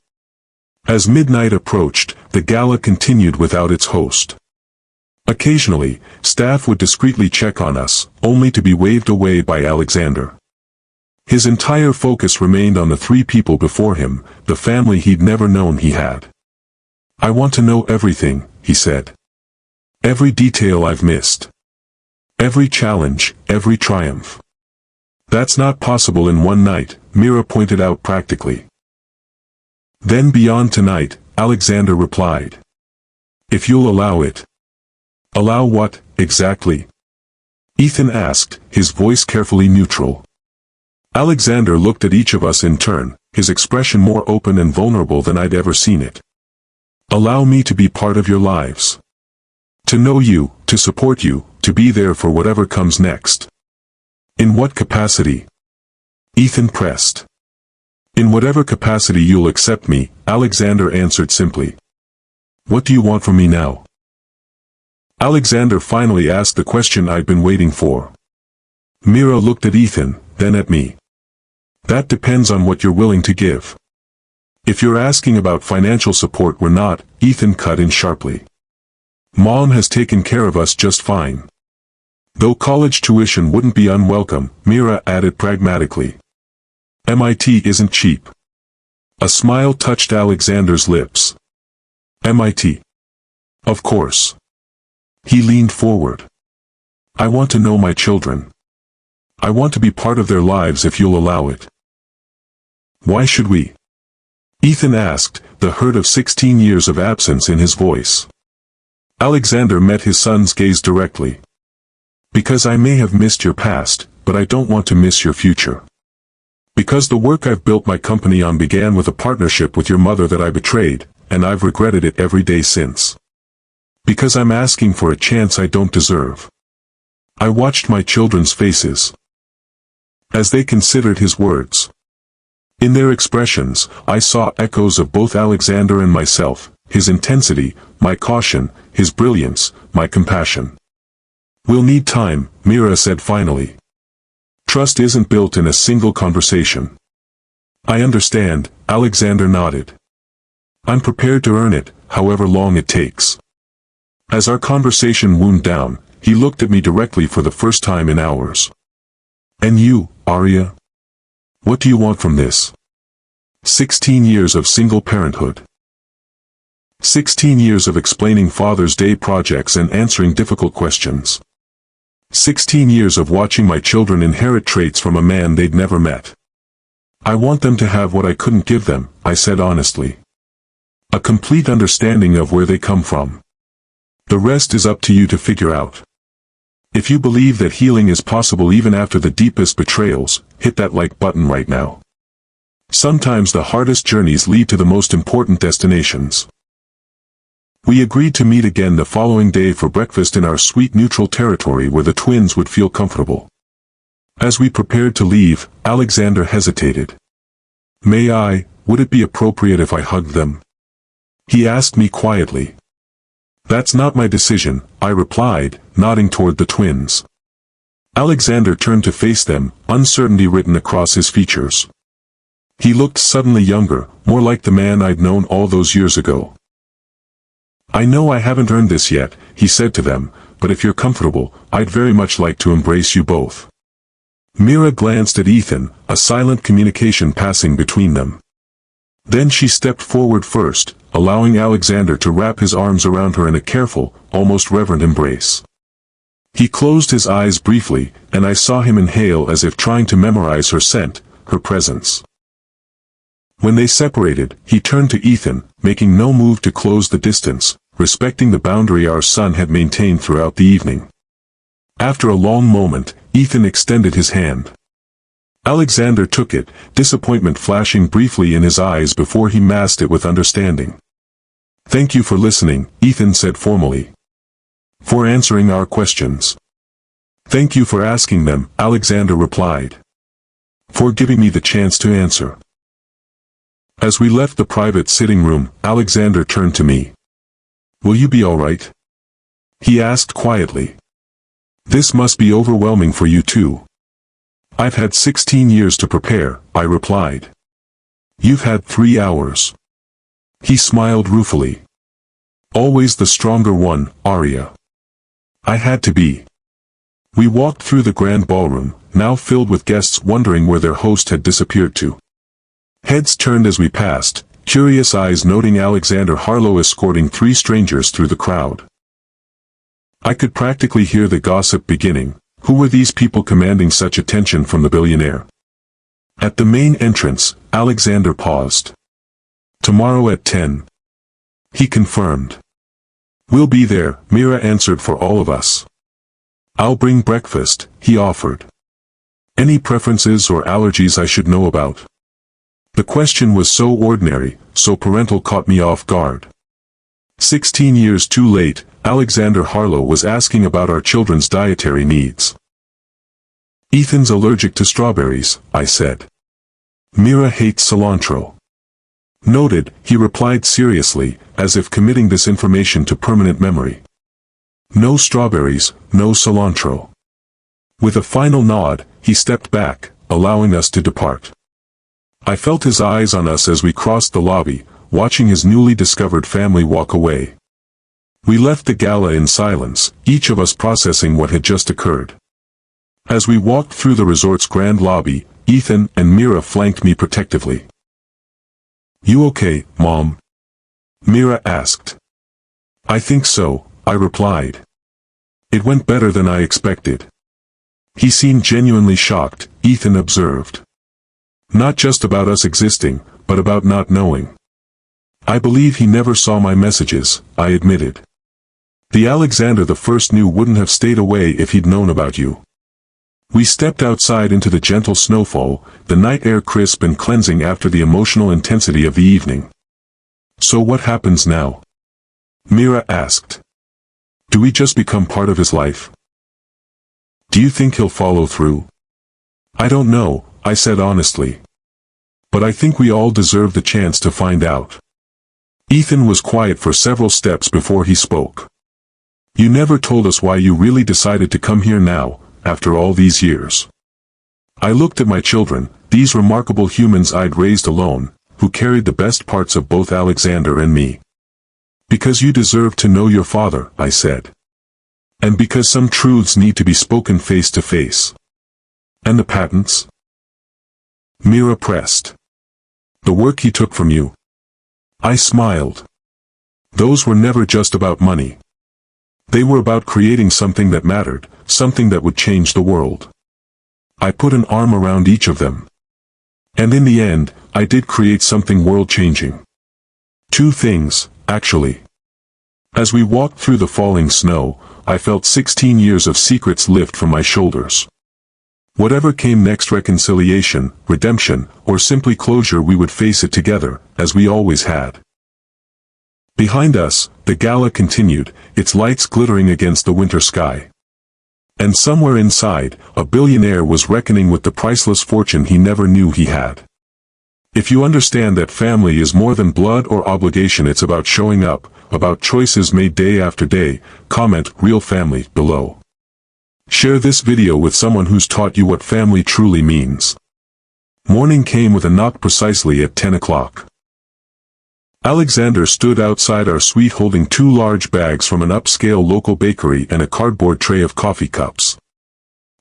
As midnight approached, the gala continued without its host. Occasionally, staff would discreetly check on us, only to be waved away by Alexander. His entire focus remained on the 3 people before him, the family he'd never known he had. I want to know everything, he said. Every detail I've missed. Every challenge, every triumph. That's not possible in one night, Mira pointed out practically. Then beyond tonight, Alexander replied. If you'll allow it. Allow what, exactly? Ethan asked, his voice carefully neutral. Alexander looked at each of us in turn, his expression more open and vulnerable than I'd ever seen it. Allow me to be part of your lives. To know you, to support you, to be there for whatever comes next. In what capacity? Ethan pressed. In whatever capacity you'll accept me, Alexander answered simply. What do you want from me now? Alexander finally asked the question I'd been waiting for. Mira looked at Ethan, then at me. That depends on what you're willing to give. If you're asking about financial support, we're not, Ethan cut in sharply. Mom has taken care of us just fine. Though college tuition wouldn't be unwelcome, Mira added pragmatically. MIT isn't cheap. A smile touched Alexander's lips. MIT. Of course. He leaned forward. I want to know my children. I want to be part of their lives if you'll allow it. Why should we? Ethan asked, the hurt of 16 years of absence in his voice. Alexander met his son's gaze directly. Because I may have missed your past, but I don't want to miss your future. Because the work I've built my company on began with a partnership with your mother that I betrayed, and I've regretted it every day since. Because I'm asking for a chance I don't deserve. I watched my children's faces as they considered his words. In their expressions, I saw echoes of both Alexander and myself, his intensity, my caution, his brilliance, my compassion. We'll need time, Mira said finally. Trust isn't built in a single conversation. I understand, Alexander nodded. I'm prepared to earn it, however long it takes. As our conversation wound down, he looked at me directly for the first time in hours. And you, Arya? What do you want from this? 16 years of single parenthood. 16 years of explaining Father's Day projects and answering difficult questions. 16 years of watching my children inherit traits from a man they'd never met. I want them to have what I couldn't give them, I said honestly. A complete understanding of where they come from. The rest is up to you to figure out. If you believe that healing is possible even after the deepest betrayals, hit that like button right now. Sometimes the hardest journeys lead to the most important destinations. We agreed to meet again the following day for breakfast in our sweet neutral territory where the twins would feel comfortable. As we prepared to leave, Alexander hesitated. Would it be appropriate if I hugged them? He asked me quietly. That's not my decision, I replied, nodding toward the twins. Alexander turned to face them, uncertainty written across his features. He looked suddenly younger, more like the man I'd known all those years ago. I know I haven't earned this yet, he said to them, but if you're comfortable, I'd very much like to embrace you both. Mira glanced at Ethan, a silent communication passing between them. Then she stepped forward first, allowing Alexander to wrap his arms around her in a careful, almost reverent embrace. He closed his eyes briefly, and I saw him inhale as if trying to memorize her scent, her presence. When they separated, he turned to Ethan, making no move to close the distance, respecting the boundary our son had maintained throughout the evening. After a long moment, Ethan extended his hand. Alexander took it, disappointment flashing briefly in his eyes before he masked it with understanding. Thank you for listening, Ethan said formally. For answering our questions. Thank you for asking them, Alexander replied. For giving me the chance to answer. As we left the private sitting room, Alexander turned to me. Will you be all right? He asked quietly. This must be overwhelming for you too. I've had 16 years to prepare, I replied. You've had 3 hours. He smiled ruefully. Always the stronger one, Arya. I had to be. We walked through the grand ballroom, now filled with guests wondering where their host had disappeared to. Heads turned as we passed, curious eyes noting Alexander Harlow escorting 3 strangers through the crowd. I could practically hear the gossip beginning. Who were these people commanding such attention from the billionaire? At the main entrance, Alexander paused. Tomorrow at 10. He confirmed. We'll be there, Mira answered for all of us. I'll bring breakfast, he offered. Any preferences or allergies I should know about? The question was so ordinary, so parental caught me off guard. 16 years too late, Alexander Harlow was asking about our children's dietary needs. Ethan's allergic to strawberries, I said. Mira hates cilantro. Noted, he replied seriously, as if committing this information to permanent memory. No strawberries, no cilantro. With a final nod, he stepped back, allowing us to depart. I felt his eyes on us as we crossed the lobby, watching his newly discovered family walk away. We left the gala in silence, each of us processing what had just occurred. As we walked through the resort's grand lobby, Ethan and Mira flanked me protectively. "You okay, Mom?" Mira asked. "I think so," I replied. "It went better than I expected." "He seemed genuinely shocked," Ethan observed. "Not just about us existing, but about not knowing." "I believe he never saw my messages," I admitted. "The Alexander the First knew wouldn't have stayed away if he'd known about you." We stepped outside into the gentle snowfall, the night air crisp and cleansing after the emotional intensity of the evening. "So what happens now?" Mira asked. "Do we just become part of his life? Do you think he'll follow through?" "I don't know," I said honestly. "But I think we all deserve the chance to find out." Ethan was quiet for several steps before he spoke. "You never told us why you really decided to come here now, after all these years." I looked at my children, these remarkable humans I'd raised alone, who carried the best parts of both Alexander and me. "Because you deserve to know your father," I said. "And because some truths need to be spoken face to face." "And the patents?" Mira pressed. "The work he took from you?" I smiled. "Those were never just about money. They were about creating something that mattered, something that would change the world." I put an arm around each of them. "And in the end, I did create something world-changing. Two things, actually." As we walked through the falling snow, I felt 16 years of secrets lift from my shoulders. Whatever came next, reconciliation, redemption, or simply closure, we would face it together, as we always had. Behind us, the gala continued, its lights glittering against the winter sky. And somewhere inside, a billionaire was reckoning with the priceless fortune he never knew he had. If you understand that family is more than blood or obligation, it's about showing up, about choices made day after day, comment "real family" below. Share this video with someone who's taught you what family truly means. Morning came with a knock precisely at 10 o'clock. Alexander stood outside our suite holding 2 large bags from an upscale local bakery and a cardboard tray of coffee cups.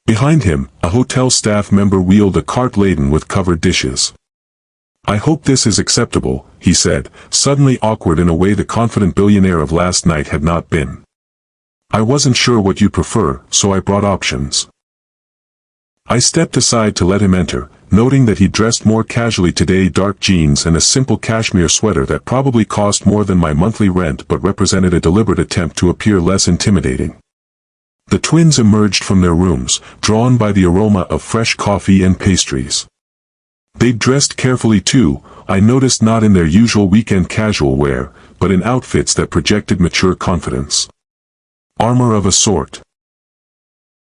Behind him, a hotel staff member wheeled a cart laden with covered dishes. "I hope this is acceptable," he said, suddenly awkward in a way the confident billionaire of last night had not been. "I wasn't sure what you prefer, so I brought options." I stepped aside to let him enter, noting that he dressed more casually today, dark jeans and a simple cashmere sweater that probably cost more than my monthly rent but represented a deliberate attempt to appear less intimidating. The twins emerged from their rooms, drawn by the aroma of fresh coffee and pastries. They'd dressed carefully too, I noticed, not in their usual weekend casual wear, but in outfits that projected mature confidence. Armor of a sort.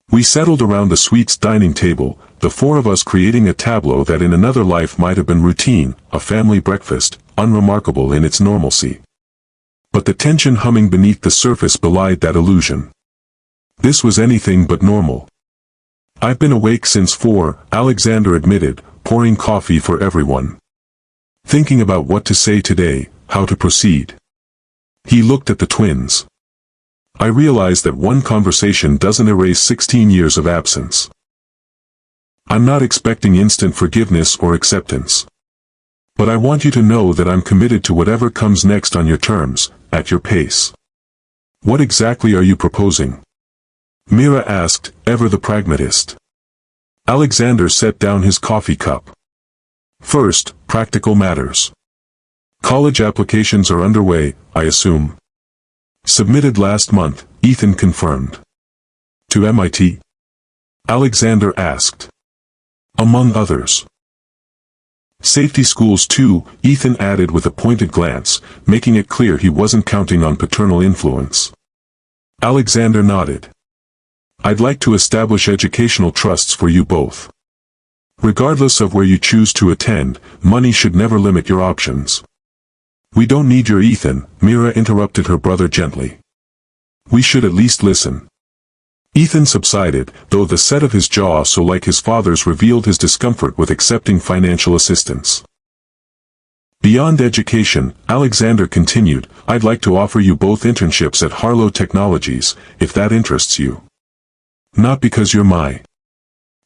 We settled around the suite's dining table, the 4 of us creating a tableau that in another life might have been routine, a family breakfast, unremarkable in its normalcy. But the tension humming beneath the surface belied that illusion. This was anything but normal. "I've been awake since 4, Alexander admitted, pouring coffee for everyone. Thinking about what to say today, how to proceed." He looked at the twins. I realized that one conversation doesn't erase 16 years of absence. "I'm not expecting instant forgiveness or acceptance. But I want you to know that I'm committed to whatever comes next on your terms, at your pace." "What exactly are you proposing?" Mira asked, ever the pragmatist. Alexander set down his coffee cup. "First, practical matters. College applications are underway, I assume." "Submitted last month," Ethan confirmed. "To MIT?" Alexander asked. "Among others." "Safety schools too," Ethan added with a pointed glance, making it clear he wasn't counting on paternal influence. Alexander nodded. "I'd like to establish educational trusts for you both. Regardless of where you choose to attend, money should never limit your options." "We don't need your Ethan," Mira interrupted her brother gently. "We should at least listen." Ethan subsided, though the set of his jaw, so like his father's, revealed his discomfort with accepting financial assistance. Beyond education, Alexander continued, I'd like to offer you both internships at Harlow Technologies, if that interests you. Not because you're my.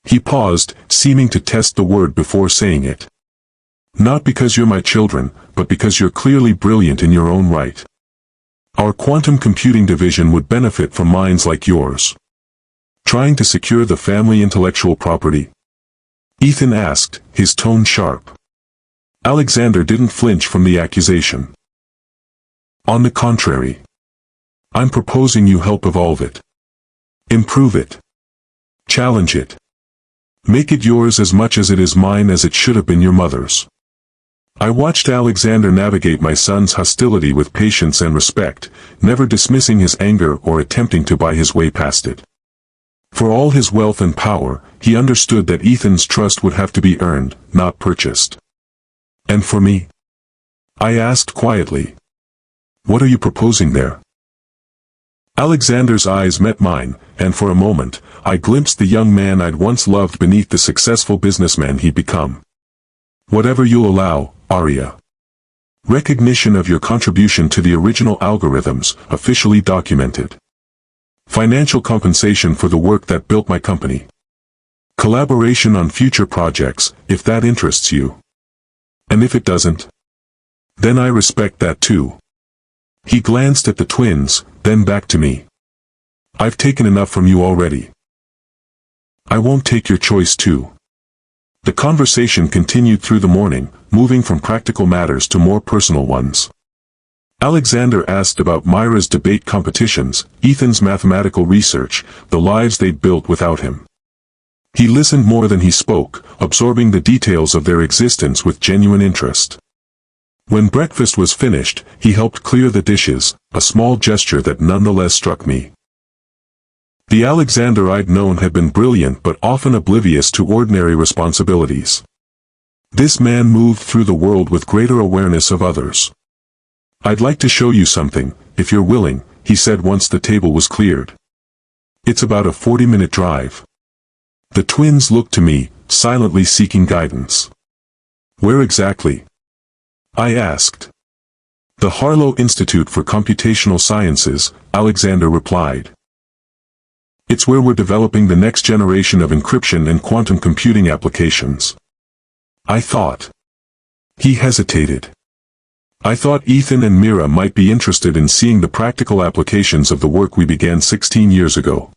He paused, seeming to test the word before saying it. Not because you're my children, but because you're clearly brilliant in your own right. Our quantum computing division would benefit from minds like yours. Trying to secure the family intellectual property? Ethan asked, his tone sharp. Alexander didn't flinch from the accusation. On the contrary. I'm proposing you help evolve it. Improve it. Challenge it. Make it yours as much as it is mine, as it should have been your mother's. I watched Alexander navigate my son's hostility with patience and respect, never dismissing his anger or attempting to buy his way past it. For all his wealth and power, he understood that Ethan's trust would have to be earned, not purchased. And for me? I asked quietly. What are you proposing there? Alexander's eyes met mine, and for a moment, I glimpsed the young man I'd once loved beneath the successful businessman he'd become. Whatever you'll allow, Arya. Recognition of your contribution to the original algorithms, officially documented. Financial compensation for the work that built my company. Collaboration on future projects, if that interests you. And if it doesn't? Then I respect that too. He glanced at the twins, then back to me. I've taken enough from you already. I won't take your choice too. The conversation continued through the morning, moving from practical matters to more personal ones. Alexander asked about Myra's debate competitions, Ethan's mathematical research, the lives they'd built without him. He listened more than he spoke, absorbing the details of their existence with genuine interest. When breakfast was finished, he helped clear the dishes, a small gesture that nonetheless struck me. The Alexander I'd known had been brilliant but often oblivious to ordinary responsibilities. This man moved through the world with greater awareness of others. I'd like to show you something, if you're willing, he said once the table was cleared. It's about a 40-minute drive. The twins looked to me, silently seeking guidance. Where exactly? I asked. The Harlow Institute for Computational Sciences, Alexander replied. It's where we're developing the next generation of encryption and quantum computing applications. I thought. He hesitated. I thought Ethan and Mira might be interested in seeing the practical applications of the work we began 16 years ago.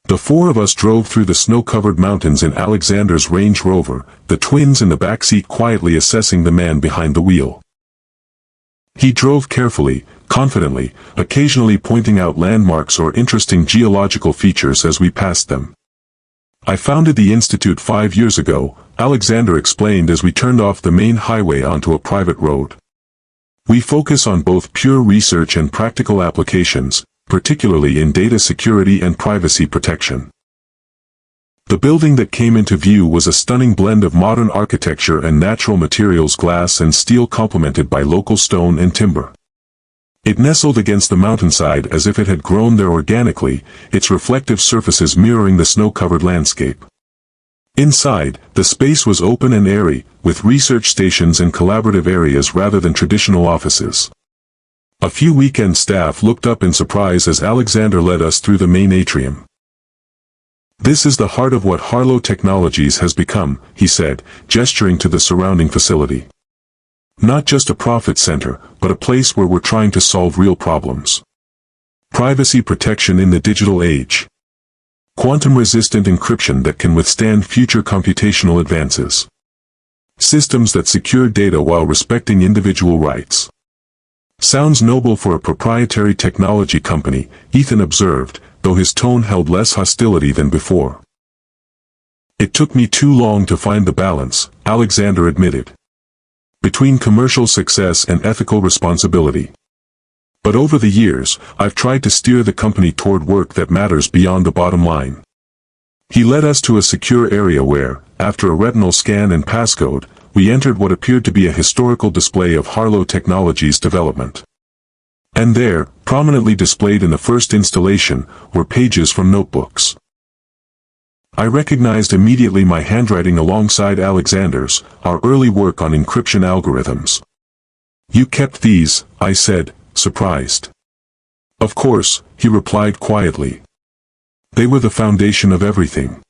The four of us drove through the snow-covered mountains in Alexander's Range Rover, the twins in the backseat quietly assessing the man behind the wheel. He drove carefully, confidently, occasionally pointing out landmarks or interesting geological features as we passed them. I founded the institute 5 years ago, Alexander explained as we turned off the main highway onto a private road. We focus on both pure research and practical applications, particularly in data security and privacy protection. The building that came into view was a stunning blend of modern architecture and natural materials, glass and steel complemented by local stone and timber. It nestled against the mountainside as if it had grown there organically, its reflective surfaces mirroring the snow-covered landscape. Inside, the space was open and airy, with research stations and collaborative areas rather than traditional offices. A few weekend staff looked up in surprise as Alexander led us through the main atrium. This is the heart of what Harlow Technologies has become, he said, gesturing to the surrounding facility. Not just a profit center, but a place where we're trying to solve real problems. Privacy protection in the digital age. Quantum-resistant encryption that can withstand future computational advances. Systems that secure data while respecting individual rights. Sounds noble for a proprietary technology company, Ethan observed, though his tone held less hostility than before. It took me too long to find the balance, Alexander admitted. Between commercial success and ethical responsibility. But over the years, I've tried to steer the company toward work that matters beyond the bottom line. He led us to a secure area where, after a retinal scan and passcode, we entered what appeared to be a historical display of Harlow Technologies' development. And there, prominently displayed in the first installation, were pages from notebooks. I recognized immediately my handwriting alongside Alexander's, our early work on encryption algorithms. You kept these, I said, surprised. Of course, he replied quietly. They were the foundation of everything.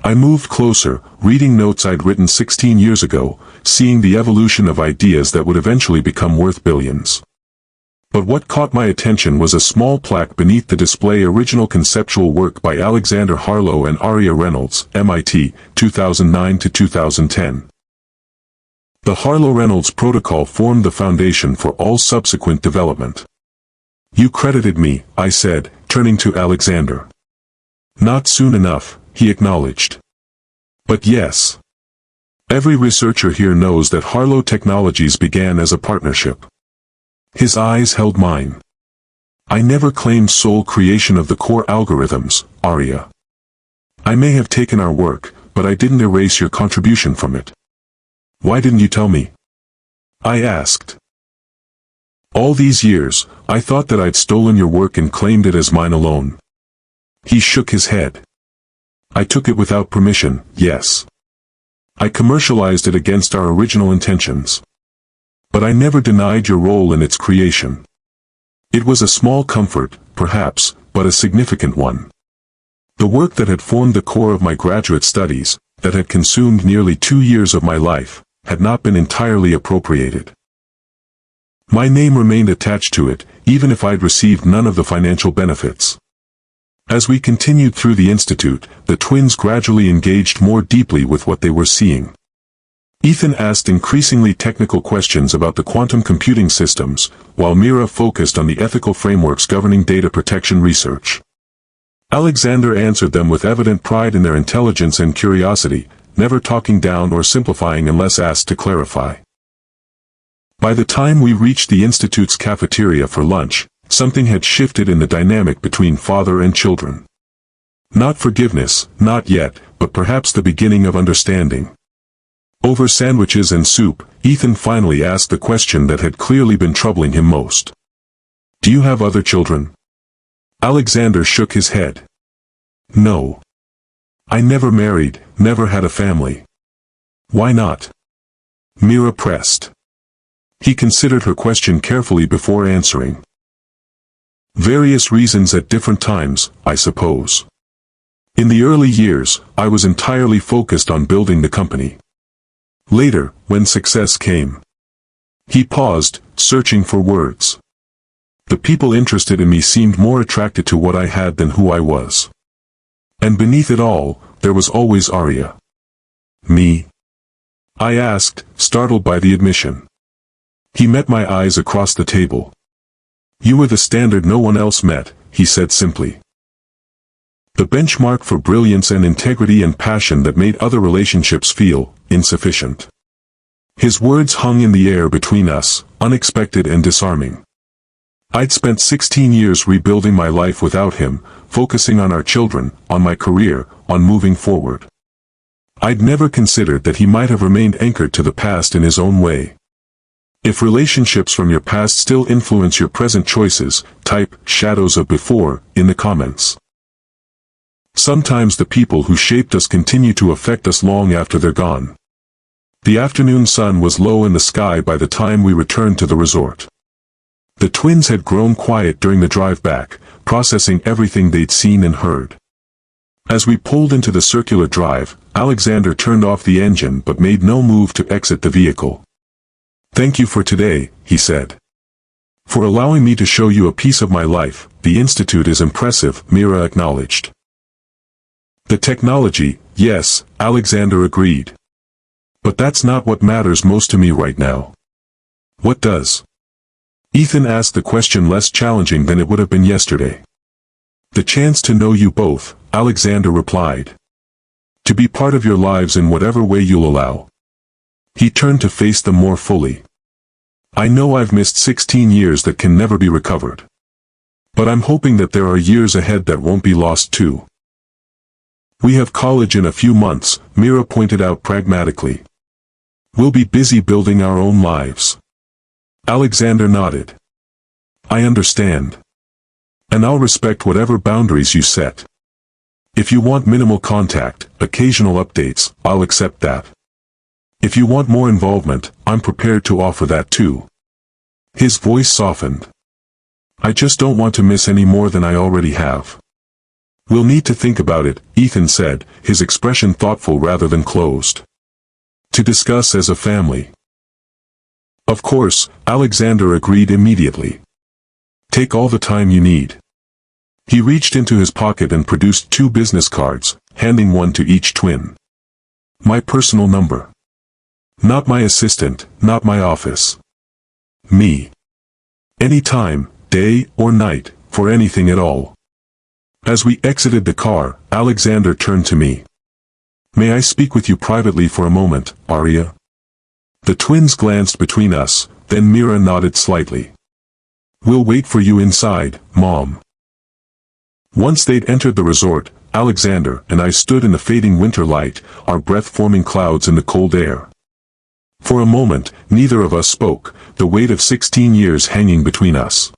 I moved closer, reading notes I'd written 16 years ago, seeing the evolution of ideas that would eventually become worth billions. But what caught my attention was a small plaque beneath the display: original conceptual work by Alexander Harlow and Aria Reynolds, MIT, 2009 to 2010. The Harlow-Reynolds protocol formed the foundation for all subsequent development. You credited me, I said, turning to Alexander. Not soon enough, he acknowledged. But yes. Every researcher here knows that Harlow Technologies began as a partnership. His eyes held mine. I never claimed sole creation of the core algorithms, Aria. I may have taken our work, but I didn't erase your contribution from it. Why didn't you tell me? I asked. All these years, I thought that I'd stolen your work and claimed it as mine alone. He shook his head. I took it without permission, yes. I commercialized it against our original intentions. But I never denied your role in its creation. It was a small comfort, perhaps, but a significant one. The work that had formed the core of my graduate studies, that had consumed nearly 2 years of my life, had not been entirely appropriated. My name remained attached to it, even if I'd received none of the financial benefits. As we continued through the institute, the twins gradually engaged more deeply with what they were seeing. Ethan asked increasingly technical questions about the quantum computing systems, while Mira focused on the ethical frameworks governing data protection research. Alexander answered them with evident pride in their intelligence and curiosity, never talking down or simplifying unless asked to clarify. By the time we reached the institute's cafeteria for lunch, something had shifted in the dynamic between father and children. Not forgiveness, not yet, but perhaps the beginning of understanding. Over sandwiches and soup, Ethan finally asked the question that had clearly been troubling him most. Do you have other children? Alexander shook his head. No. I never married, never had a family. Why not? Mira pressed. He considered her question carefully before answering. Various reasons at different times, I suppose. In the early years, I was entirely focused on building the company. Later, when success came. He paused, searching for words. The people interested in me seemed more attracted to what I had than who I was. And beneath it all, there was always Aria. Me? I asked, startled by the admission. He met my eyes across the table. You were the standard no one else met, he said simply. The benchmark for brilliance and integrity and passion that made other relationships feel insufficient. His words hung in the air between us, unexpected and disarming. I'd spent 16 years rebuilding my life without him, focusing on our children, on my career, on moving forward. I'd never considered that he might have remained anchored to the past in his own way. If relationships from your past still influence your present choices, type "shadows of before" in the comments. Sometimes the people who shaped us continue to affect us long after they're gone. The afternoon sun was low in the sky by the time we returned to the resort. The twins had grown quiet during the drive back, processing everything they'd seen and heard. As we pulled into the circular drive, Alexander turned off the engine but made no move to exit the vehicle. Thank you for today, he said. For allowing me to show you a piece of my life. The institute is impressive, Mira acknowledged. The technology, yes, Alexander agreed. But that's not what matters most to me right now. What does? Ethan asked the question less challenging than it would have been yesterday. The chance to know you both, Alexander replied. To be part of your lives in whatever way you'll allow. He turned to face them more fully. I know I've missed 16 years that can never be recovered. But I'm hoping that there are years ahead that won't be lost too. We have college in a few months, Mira pointed out pragmatically. We'll be busy building our own lives. Alexander nodded. I understand. And I'll respect whatever boundaries you set. If you want minimal contact, occasional updates, I'll accept that. If you want more involvement, I'm prepared to offer that too. His voice softened. I just don't want to miss any more than I already have. We'll need to think about it, Ethan said, his expression thoughtful rather than closed. To discuss as a family. Of course, Alexander agreed immediately. Take all the time you need. He reached into his pocket and produced 2 business cards, handing one to each twin. My personal number. Not my assistant, not my office. Me. Any time, day or night, for anything at all. As we exited the car, Alexander turned to me. May I speak with you privately for a moment, Arya? The twins glanced between us, then Mira nodded slightly. We'll wait for you inside, Mom. Once they'd entered the resort, Alexander and I stood in the fading winter light, our breath forming clouds in the cold air. For a moment, neither of us spoke, the weight of 16 years hanging between us.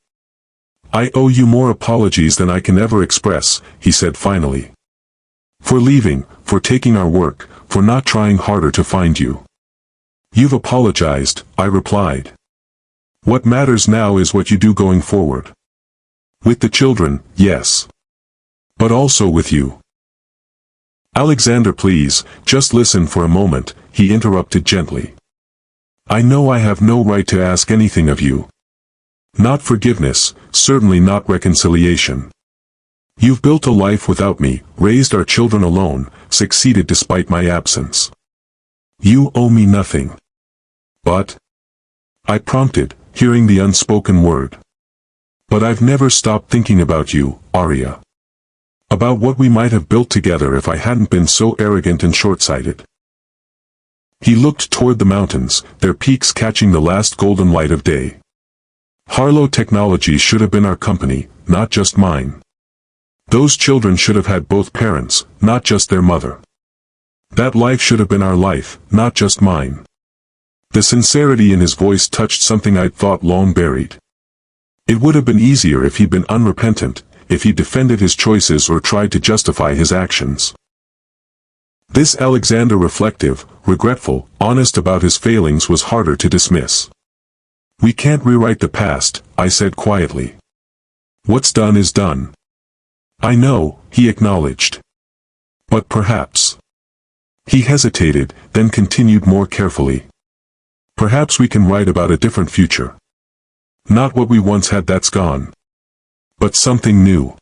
I owe you more apologies than I can ever express, he said finally. For leaving, for taking our work, for not trying harder to find you. You've apologized, I replied. What matters now is what you do going forward. With the children, yes. But also with you. Alexander, please, just listen for a moment, he interrupted gently. I know I have no right to ask anything of you. Not forgiveness, certainly not reconciliation. You've built a life without me, raised our children alone, succeeded despite my absence. You owe me nothing. But? I prompted, hearing the unspoken word. But I've never stopped thinking about you, Arya. About what we might have built together if I hadn't been so arrogant and short-sighted. He looked toward the mountains, their peaks catching the last golden light of day. Harlow Technologies should have been our company, not just mine. Those children should have had both parents, not just their mother. That life should have been our life, not just mine. The sincerity in his voice touched something I'd thought long buried. It would have been easier if he'd been unrepentant, if he defended his choices or tried to justify his actions. This Alexander, reflective, regretful, honest about his failings, was harder to dismiss. We can't rewrite the past, I said quietly. What's done is done. I know, he acknowledged. But perhaps. He hesitated, then continued more carefully. Perhaps we can write about a different future. Not what we once had that's gone. But something new.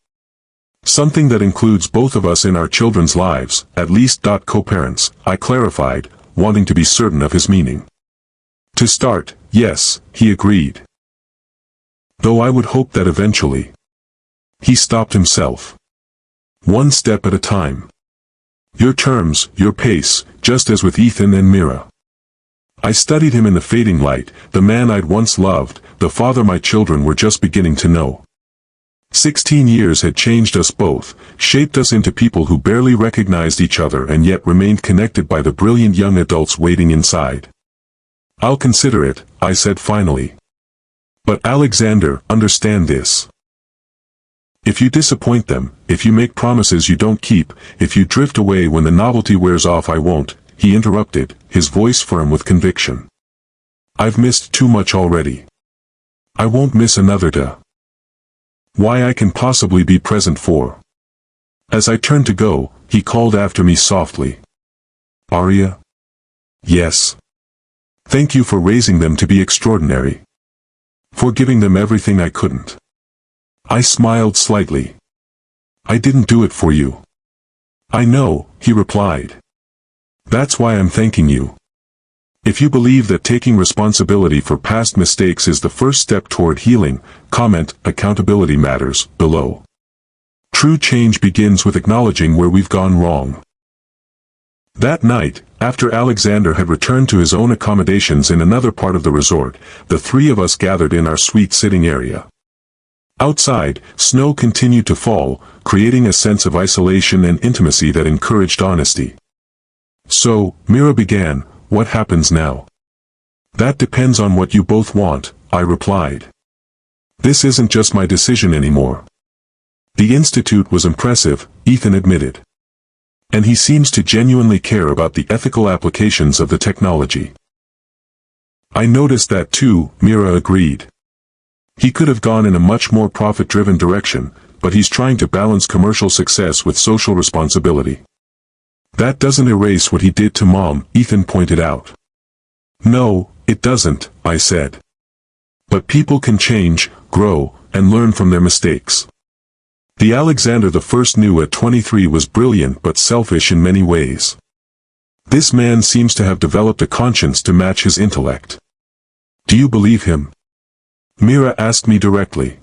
Something that includes both of us in our children's lives, at least. Co-parents, I clarified, wanting to be certain of his meaning. To start, yes, he agreed. Though I would hope that eventually. He stopped himself. One step at a time. Your terms, your pace, just as with Ethan and Mira. I studied him in the fading light, the man I'd once loved, the father my children were just beginning to know. 16 years had changed us both, shaped us into people who barely recognized each other and yet remained connected by the brilliant young adults waiting inside. I'll consider it, I said finally. But Alexander, understand this. If you disappoint them, if you make promises you don't keep, if you drift away when the novelty wears off, I won't, he interrupted, his voice firm with conviction. I've missed too much already. I won't miss another day. Why I can possibly be present for. As I turned to go, he called after me softly. Arya? Yes. Thank you for raising them to be extraordinary. For giving them everything I couldn't. I smiled slightly. I didn't do it for you. I know, he replied. That's why I'm thanking you. If you believe that taking responsibility for past mistakes is the first step toward healing, comment, accountability matters, below. True change begins with acknowledging where we've gone wrong. That night, after Alexander had returned to his own accommodations in another part of the resort, the 3 of us gathered in our suite sitting area. Outside, snow continued to fall, creating a sense of isolation and intimacy that encouraged honesty. So, Mira began, what happens now? That depends on what you both want, I replied. This isn't just my decision anymore. The Institute was impressive, Ethan admitted. And he seems to genuinely care about the ethical applications of the technology. I noticed that too, Mira agreed. He could have gone in a much more profit-driven direction, but he's trying to balance commercial success with social responsibility. That doesn't erase what he did to Mom, Ethan pointed out. No, it doesn't, I said. But people can change, grow, and learn from their mistakes. The Alexander I knew at 23 was brilliant but selfish in many ways. This man seems to have developed a conscience to match his intellect. Do you believe him? Mira asked me directly.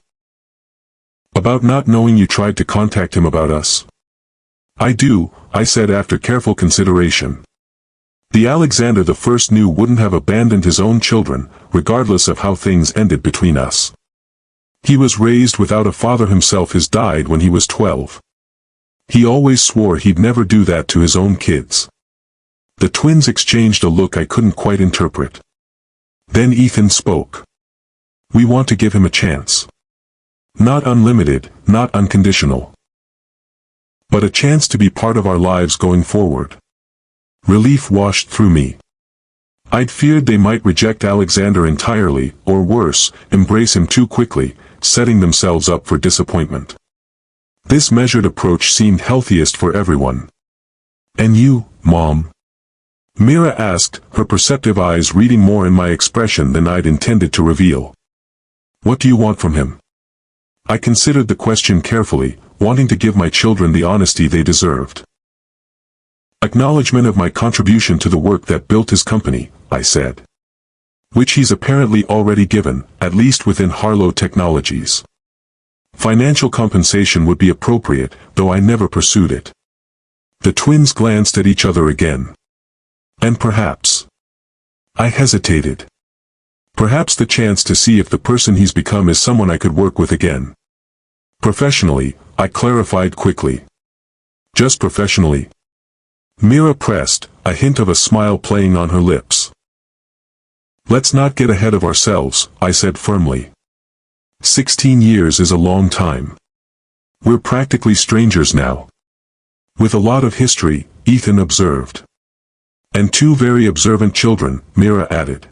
About not knowing you tried to contact him about us? I do, I said after careful consideration. The Alexander I knew wouldn't have abandoned his own children, regardless of how things ended between us. He was raised without a father himself. His died when he was 12. He always swore he'd never do that to his own kids. The twins exchanged a look I couldn't quite interpret. Then Ethan spoke. We want to give him a chance. Not unlimited, not unconditional. But a chance to be part of our lives going forward. Relief washed through me. I'd feared they might reject Alexander entirely, or worse, embrace him too quickly, setting themselves up for disappointment. This measured approach seemed healthiest for everyone. And you, Mom? Mira asked, her perceptive eyes reading more in my expression than I'd intended to reveal. What do you want from him? I considered the question carefully, wanting to give my children the honesty they deserved. Acknowledgement of my contribution to the work that built his company, I said. Which he's apparently already given, at least within Harlow Technologies. Financial compensation would be appropriate, though I never pursued it. The twins glanced at each other again. And perhaps. I hesitated. Perhaps the chance to see if the person he's become is someone I could work with again. Professionally, I clarified quickly. Just professionally. Mira pressed, a hint of a smile playing on her lips. Let's not get ahead of ourselves, I said firmly. 16 years is a long time. We're practically strangers now. With a lot of history, Ethan observed. And 2 very observant children, Mira added.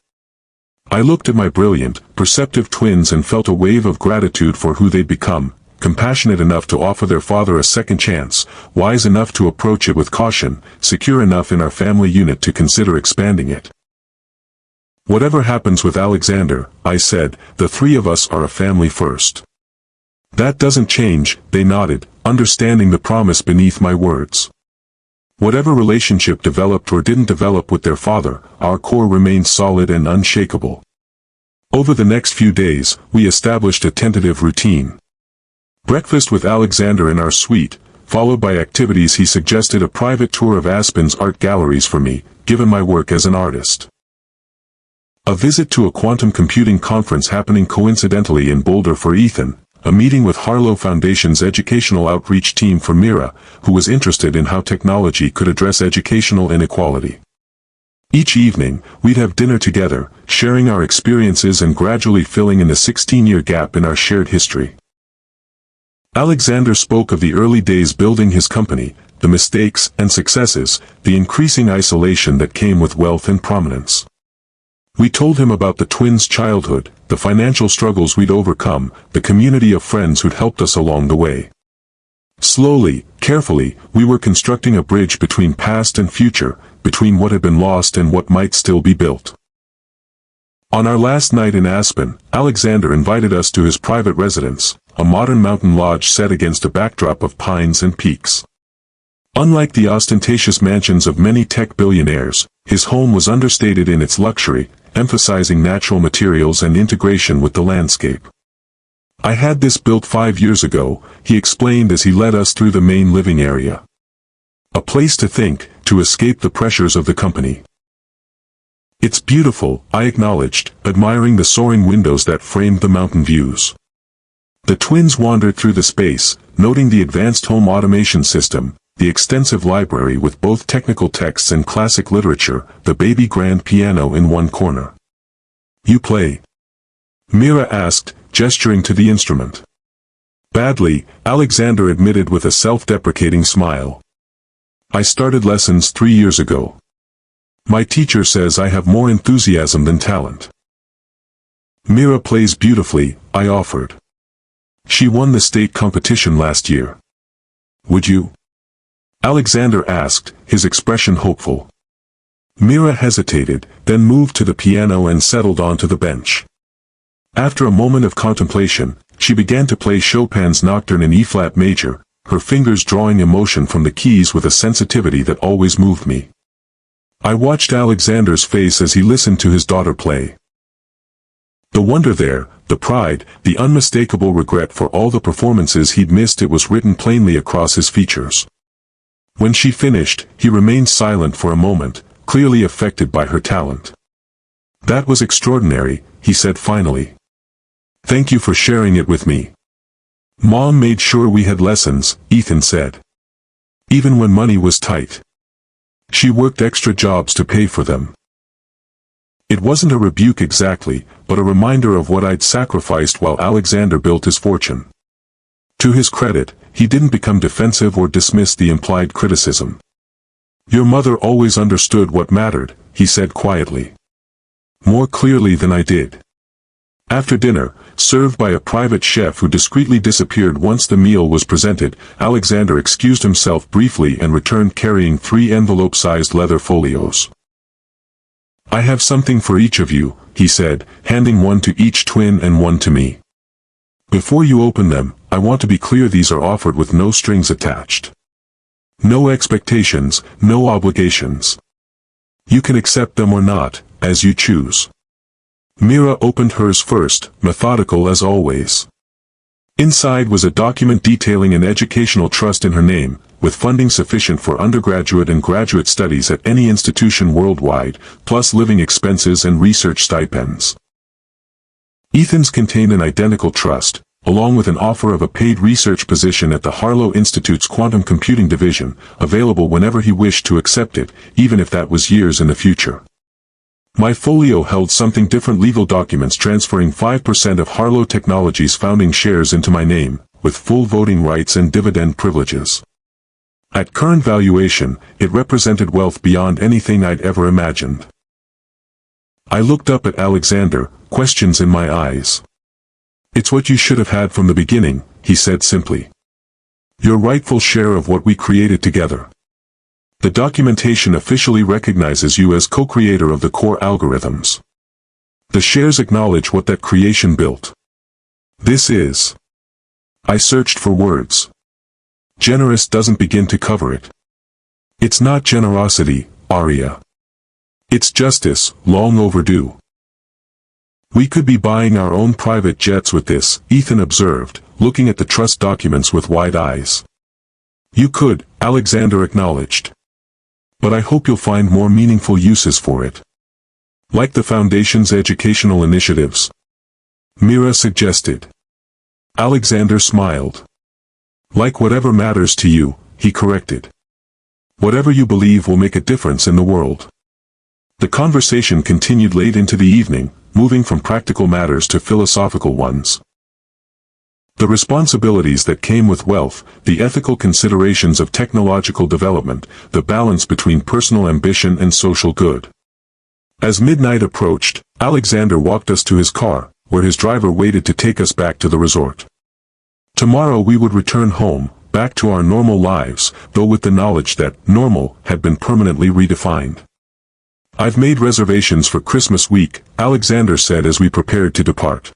I looked at my brilliant, perceptive twins and felt a wave of gratitude for who they'd become, compassionate enough to offer their father a second chance, wise enough to approach it with caution, secure enough in our family unit to consider expanding it. Whatever happens with Alexander, I said, the 3 of us are a family first. That doesn't change, they nodded, understanding the promise beneath my words. Whatever relationship developed or didn't develop with their father, our core remained solid and unshakable. Over the next few days, we established a tentative routine. Breakfast with Alexander in our suite, followed by activities he suggested. A private tour of Aspen's art galleries for me, given my work as an artist. A visit to a quantum computing conference happening coincidentally in Boulder for Ethan, a meeting with Harlow Foundation's educational outreach team for Mira, who was interested in how technology could address educational inequality. Each evening, we'd have dinner together, sharing our experiences and gradually filling in the 16-year gap in our shared history. Alexander spoke of the early days building his company, the mistakes and successes, the increasing isolation that came with wealth and prominence. We told him about the twins' childhood, the financial struggles we'd overcome, the community of friends who'd helped us along the way. Slowly, carefully, we were constructing a bridge between past and future, between what had been lost and what might still be built. On our last night in Aspen, Alexander invited us to his private residence, a modern mountain lodge set against a backdrop of pines and peaks. Unlike the ostentatious mansions of many tech billionaires, his home was understated in its luxury, emphasizing natural materials and integration with the landscape. I had this built 5 years ago, he explained as he led us through the main living area. A place to think, to escape the pressures of the company. It's beautiful, I acknowledged, admiring the soaring windows that framed the mountain views. The twins wandered through the space, noting the advanced home automation system, the extensive library with both technical texts and classic literature, the baby grand piano in one corner. You play? Mira asked, gesturing to the instrument. Badly, Alexander admitted with a self-deprecating smile. I started lessons 3 years ago. My teacher says I have more enthusiasm than talent. Mira plays beautifully, I offered. She won the state competition last year. Would you? Alexander asked, his expression hopeful. Mira hesitated, then moved to the piano and settled onto the bench. After a moment of contemplation, she began to play Chopin's Nocturne in E-flat major, her fingers drawing emotion from the keys with a sensitivity that always moved me. I watched Alexander's face as he listened to his daughter play. The wonder there, the pride, the unmistakable regret for all the performances he'd missed, it was written plainly across his features. When she finished, he remained silent for a moment, clearly affected by her talent. That was extraordinary, he said finally. Thank you for sharing it with me. Mom made sure we had lessons, Ethan said. Even when money was tight. She worked extra jobs to pay for them. It wasn't a rebuke exactly, but a reminder of what I'd sacrificed while Alexander built his fortune. To his credit, he didn't become defensive or dismiss the implied criticism. Your mother always understood what mattered, he said quietly. More clearly than I did. After dinner, served by a private chef who discreetly disappeared once the meal was presented, Alexander excused himself briefly and returned carrying 3 envelope-sized leather folios. I have something for each of you, he said, handing one to each twin and one to me. Before you open them, I want to be clear these are offered with no strings attached. No expectations, no obligations. You can accept them or not, as you choose. Mira opened hers first, methodical as always. Inside was a document detailing an educational trust in her name, with funding sufficient for undergraduate and graduate studies at any institution worldwide, plus living expenses and research stipends. Ethan's contained an identical trust, along with an offer of a paid research position at the Harlow Institute's quantum computing division, available whenever he wished to accept it, even if that was years in the future. My folio held something different: legal documents transferring 5% of Harlow Technologies' founding shares into my name, with full voting rights and dividend privileges. At current valuation, it represented wealth beyond anything I'd ever imagined. I looked up at Alexander, questions in my eyes. It's what you should have had from the beginning, he said simply. Your rightful share of what we created together. The documentation officially recognizes you as co-creator of the core algorithms. The shares acknowledge what that creation built. This is. I searched for words. Generous doesn't begin to cover it. It's not generosity, Arya. It's justice, long overdue. We could be buying our own private jets with this, Ethan observed, looking at the trust documents with wide eyes. You could, Alexander acknowledged. But I hope you'll find more meaningful uses for it. Like the Foundation's educational initiatives. Mira suggested. Alexander smiled. Like whatever matters to you, he corrected. Whatever you believe will make a difference in the world. The conversation continued late into the evening, moving from practical matters to philosophical ones. The responsibilities that came with wealth, the ethical considerations of technological development, the balance between personal ambition and social good. As midnight approached, Alexander walked us to his car, where his driver waited to take us back to the resort. Tomorrow we would return home, back to our normal lives, though with the knowledge that normal had been permanently redefined. I've made reservations for Christmas week, Alexander said as we prepared to depart.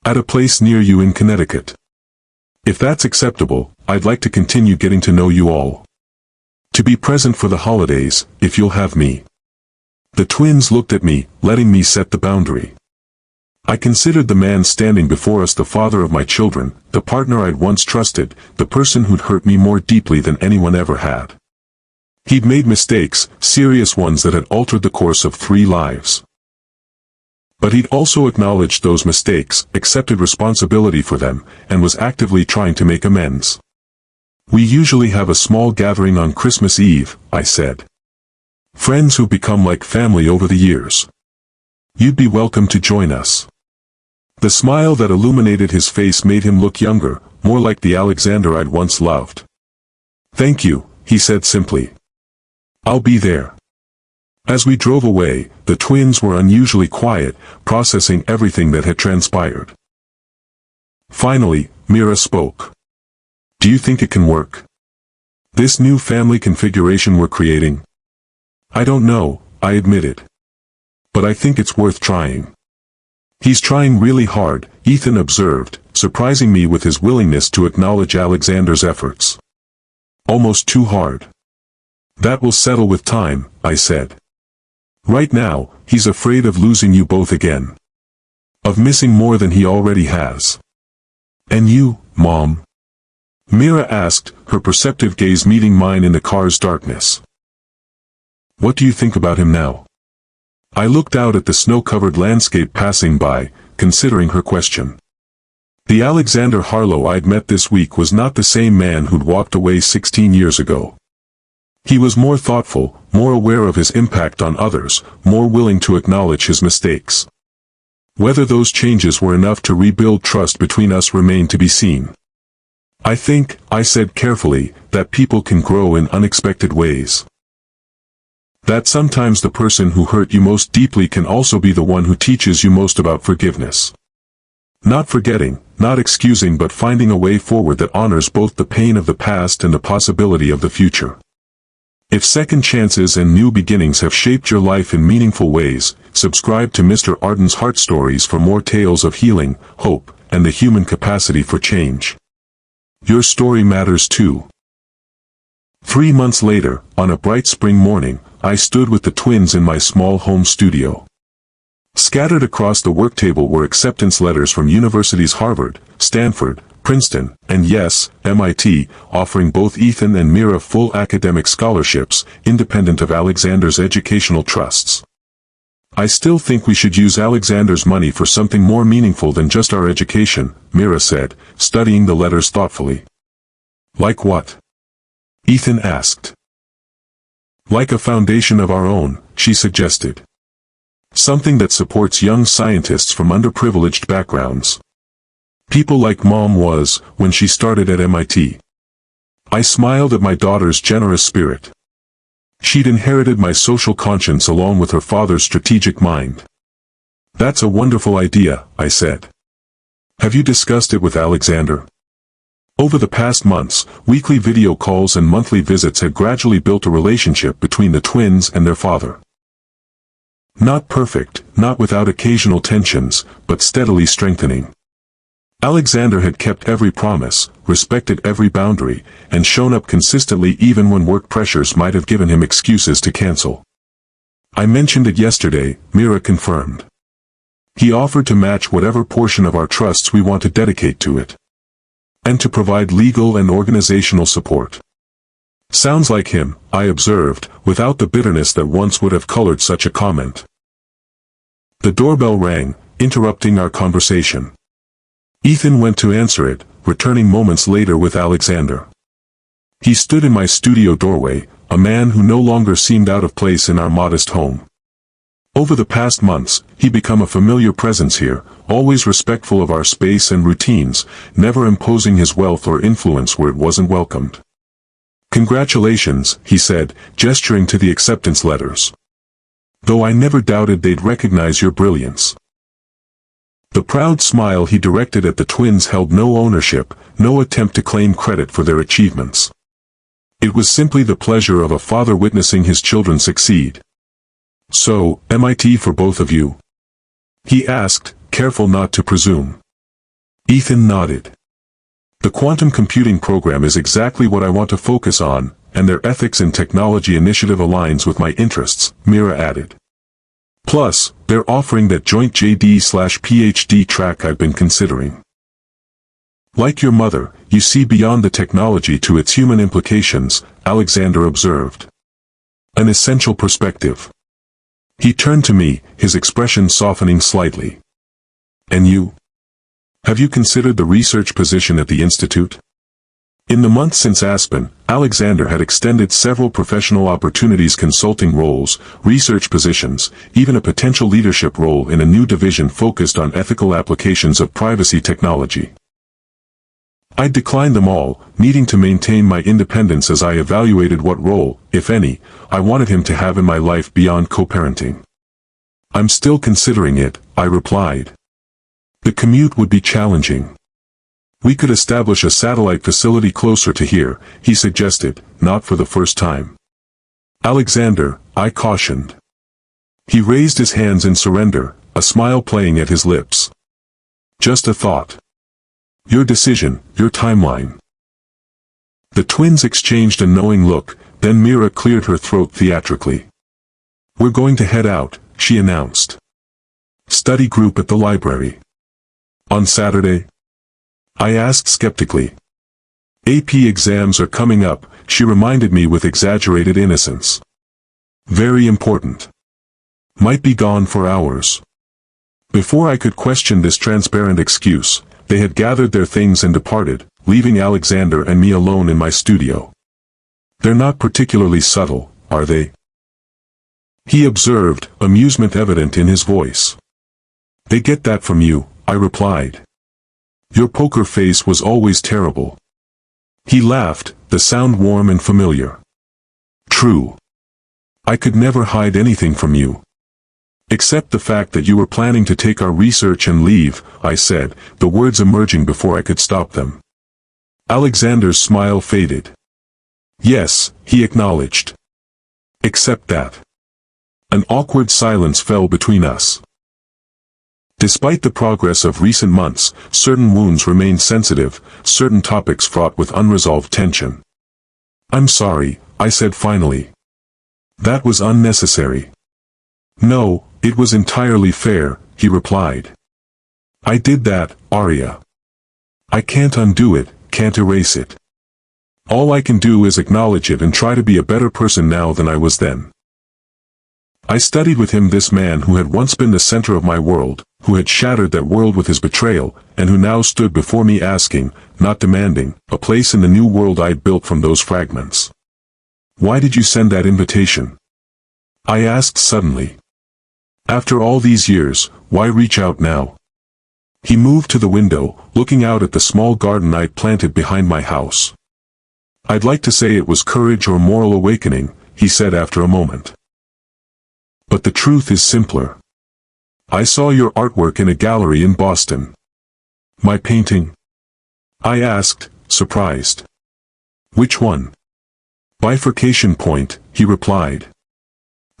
At a place near you in Connecticut. If that's acceptable, I'd like to continue getting to know you all. To be present for the holidays, if you'll have me. The twins looked at me, letting me set the boundary. I considered the man standing before us the father of my children, the partner I'd once trusted, the person who'd hurt me more deeply than anyone ever had. He'd made mistakes, serious ones that had altered the course of 3 lives. But he'd also acknowledged those mistakes, accepted responsibility for them, and was actively trying to make amends. We usually have a small gathering on Christmas Eve, I said. Friends who've become like family over the years. You'd be welcome to join us. The smile that illuminated his face made him look younger, more like the Alexander I'd once loved. Thank you, he said simply. I'll be there. As we drove away, the twins were unusually quiet, processing everything that had transpired. Finally, Mira spoke. Do you think it can work? This new family configuration we're creating? I don't know, I admitted. But I think it's worth trying. He's trying really hard, Ethan observed, surprising me with his willingness to acknowledge Alexander's efforts. Almost too hard. That will settle with time, I said. Right now, he's afraid of losing you both again. Of missing more than he already has. And you, Mom? Mira asked, her perceptive gaze meeting mine in the car's darkness. What do you think about him now? I looked out at the snow-covered landscape passing by, considering her question. The Alexander Harlow I'd met this week was not the same man who'd walked away 16 years ago. He was more thoughtful, more aware of his impact on others, more willing to acknowledge his mistakes. Whether those changes were enough to rebuild trust between us remained to be seen. I think, I said carefully, that people can grow in unexpected ways. That sometimes the person who hurt you most deeply can also be the one who teaches you most about forgiveness. Not forgetting, not excusing, but finding a way forward that honors both the pain of the past and the possibility of the future. If second chances and new beginnings have shaped your life in meaningful ways, subscribe to Mr. Arden's Heart Stories for more tales of healing, hope, and the human capacity for change. Your story matters too. 3 months later, on a bright spring morning, I stood with the twins in my small home studio. Scattered across the work table were acceptance letters from universities Harvard, Stanford, Princeton, and yes, MIT, offering both Ethan and Mira full academic scholarships, independent of Alexander's educational trusts. I still think we should use Alexander's money for something more meaningful than just our education, Mira said, studying the letters thoughtfully. Like what? Ethan asked. Like a foundation of our own, she suggested. Something that supports young scientists from underprivileged backgrounds. People like Mom was, when she started at MIT. I smiled at my daughter's generous spirit. She'd inherited my social conscience along with her father's strategic mind. That's a wonderful idea, I said. Have you discussed it with Alexander? Over the past months, weekly video calls and monthly visits had gradually built a relationship between the twins and their father. Not perfect, not without occasional tensions, but steadily strengthening. Alexander had kept every promise, respected every boundary, and shown up consistently even when work pressures might have given him excuses to cancel. I mentioned it yesterday, Mira confirmed. He offered to match whatever portion of our trusts we want to dedicate to it. And to provide legal and organizational support. Sounds like him, I observed, without the bitterness that once would have colored such a comment. The doorbell rang, interrupting our conversation. Ethan went to answer it, returning moments later with Alexander. He stood in my studio doorway, a man who no longer seemed out of place in our modest home. Over the past months, he'd become a familiar presence here, always respectful of our space and routines, never imposing his wealth or influence where it wasn't welcomed. Congratulations, he said, gesturing to the acceptance letters. Though I never doubted they'd recognize your brilliance. The proud smile he directed at the twins held no ownership, no attempt to claim credit for their achievements. It was simply the pleasure of a father witnessing his children succeed. So, MIT for both of you? He asked, careful not to presume. Ethan nodded. The quantum computing program is exactly what I want to focus on, and their ethics and technology initiative aligns with my interests, Mira added. Plus, they're offering that joint JD/PhD track I've been considering. Like your mother, you see beyond the technology to its human implications, Alexander observed. An essential perspective. He turned to me, his expression softening slightly. And you? Have you considered the research position at the Institute? In the months since Aspen, Alexander had extended several professional opportunities, consulting roles, research positions, even a potential leadership role in a new division focused on ethical applications of privacy technology. I declined them all, needing to maintain my independence as I evaluated what role, if any, I wanted him to have in my life beyond co-parenting. I'm still considering it, I replied. The commute would be challenging. We could establish a satellite facility closer to here, he suggested, not for the first time. Alexander, I cautioned. He raised his hands in surrender, a smile playing at his lips. Just a thought. Your decision, your timeline. The twins exchanged a knowing look, then Mira cleared her throat theatrically. We're going to head out, she announced. Study group at the library. On Saturday? I asked skeptically. AP exams are coming up, she reminded me with exaggerated innocence. Very important. Might be gone for hours. Before I could question this transparent excuse, they had gathered their things and departed, leaving Alexander and me alone in my studio. They're not particularly subtle, are they? He observed, amusement evident in his voice. They get that from you, I replied. Your poker face was always terrible. He laughed, the sound warm and familiar. True. I could never hide anything from you. Except the fact that you were planning to take our research and leave, I said, the words emerging before I could stop them. Alexander's smile faded. Yes, he acknowledged. Except that. An awkward silence fell between us. Despite the progress of recent months, certain wounds remained sensitive, certain topics fraught with unresolved tension. I'm sorry, I said finally. That was unnecessary. No, it was entirely fair, he replied. I did that, Arya. I can't undo it, can't erase it. All I can do is acknowledge it and try to be a better person now than I was then. I studied with him, this man who had once been the center of my world, who had shattered that world with his betrayal, and who now stood before me asking, not demanding, a place in the new world I'd built from those fragments. Why did you send that invitation? I asked suddenly. After all these years, why reach out now? He moved to the window, looking out at the small garden I'd planted behind my house. I'd like to say it was courage or moral awakening, he said after a moment. But the truth is simpler. I saw your artwork in a gallery in Boston. My painting? I asked, surprised. Which one? Bifurcation Point, he replied.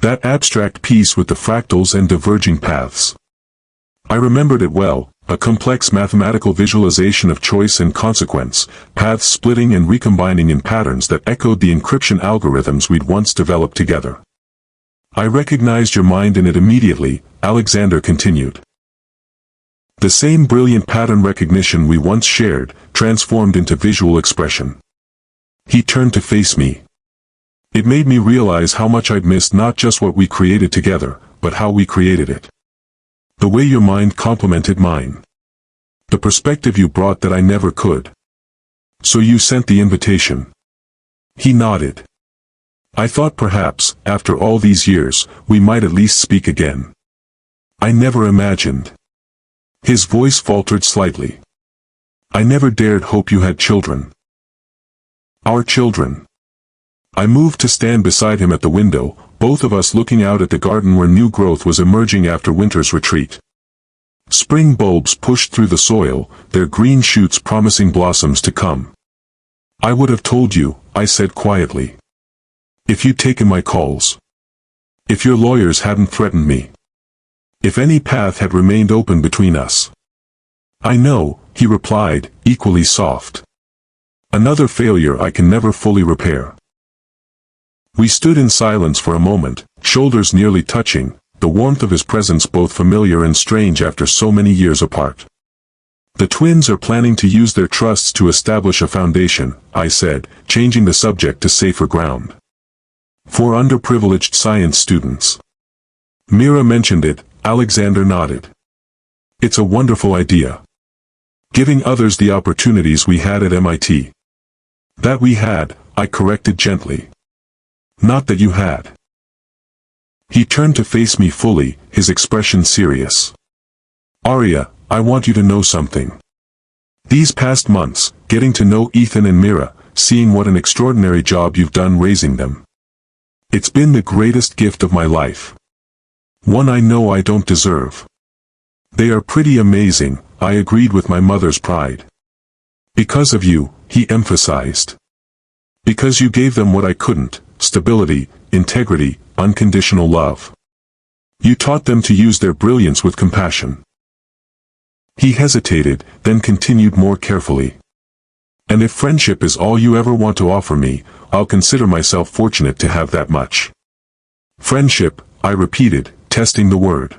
That abstract piece with the fractals and diverging paths. I remembered it well, a complex mathematical visualization of choice and consequence, paths splitting and recombining in patterns that echoed the encryption algorithms we'd once developed together. I recognized your mind in it immediately, Alexander continued. The same brilliant pattern recognition we once shared, transformed into visual expression. He turned to face me. It made me realize how much I'd missed not just what we created together, but how we created it. The way your mind complemented mine. The perspective you brought that I never could. So you sent the invitation. He nodded. I thought perhaps, after all these years, we might at least speak again. I never imagined. His voice faltered slightly. I never dared hope you had children. Our children. I moved to stand beside him at the window, both of us looking out at the garden where new growth was emerging after winter's retreat. Spring bulbs pushed through the soil, their green shoots promising blossoms to come. I would have told you, I said quietly. If you'd taken my calls. If your lawyers hadn't threatened me. If any path had remained open between us. I know, he replied, equally soft. Another failure I can never fully repair. We stood in silence for a moment, shoulders nearly touching, the warmth of his presence both familiar and strange after so many years apart. The twins are planning to use their trusts to establish a foundation, I said, changing the subject to safer ground. For underprivileged science students. Mira mentioned it, Alexander nodded. It's a wonderful idea. Giving others the opportunities we had at MIT. That we had, I corrected gently. Not that you had. He turned to face me fully, his expression serious. Arya, I want you to know something. These past months, getting to know Ethan and Mira, seeing what an extraordinary job you've done raising them. It's been the greatest gift of my life. One I know I don't deserve. They are pretty amazing, I agreed with my mother's pride. Because of you, he emphasized. Because you gave them what I couldn't, stability, integrity, unconditional love. You taught them to use their brilliance with compassion. He hesitated, then continued more carefully. And if friendship is all you ever want to offer me, I'll consider myself fortunate to have that much. Friendship, I repeated, testing the word.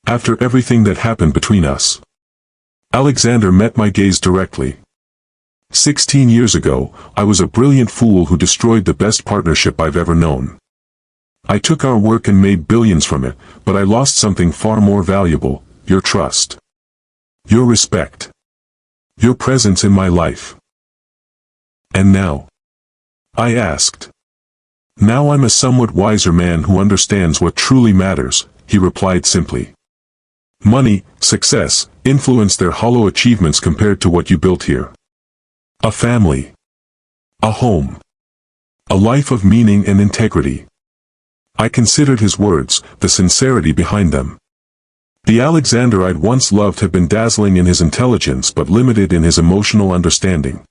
After everything that happened between us. Alexander met my gaze directly. 16 years ago, I was a brilliant fool who destroyed the best partnership I've ever known. I took our work and made billions from it, but I lost something far more valuable, your trust. Your respect. Your presence in my life. And now? I asked. Now I'm a somewhat wiser man who understands what truly matters, he replied simply. Money, success, influence, their hollow achievements compared to what you built here. A family. A home. A life of meaning and integrity. I considered his words, the sincerity behind them. The Alexander I'd once loved had been dazzling in his intelligence but limited in his emotional understanding.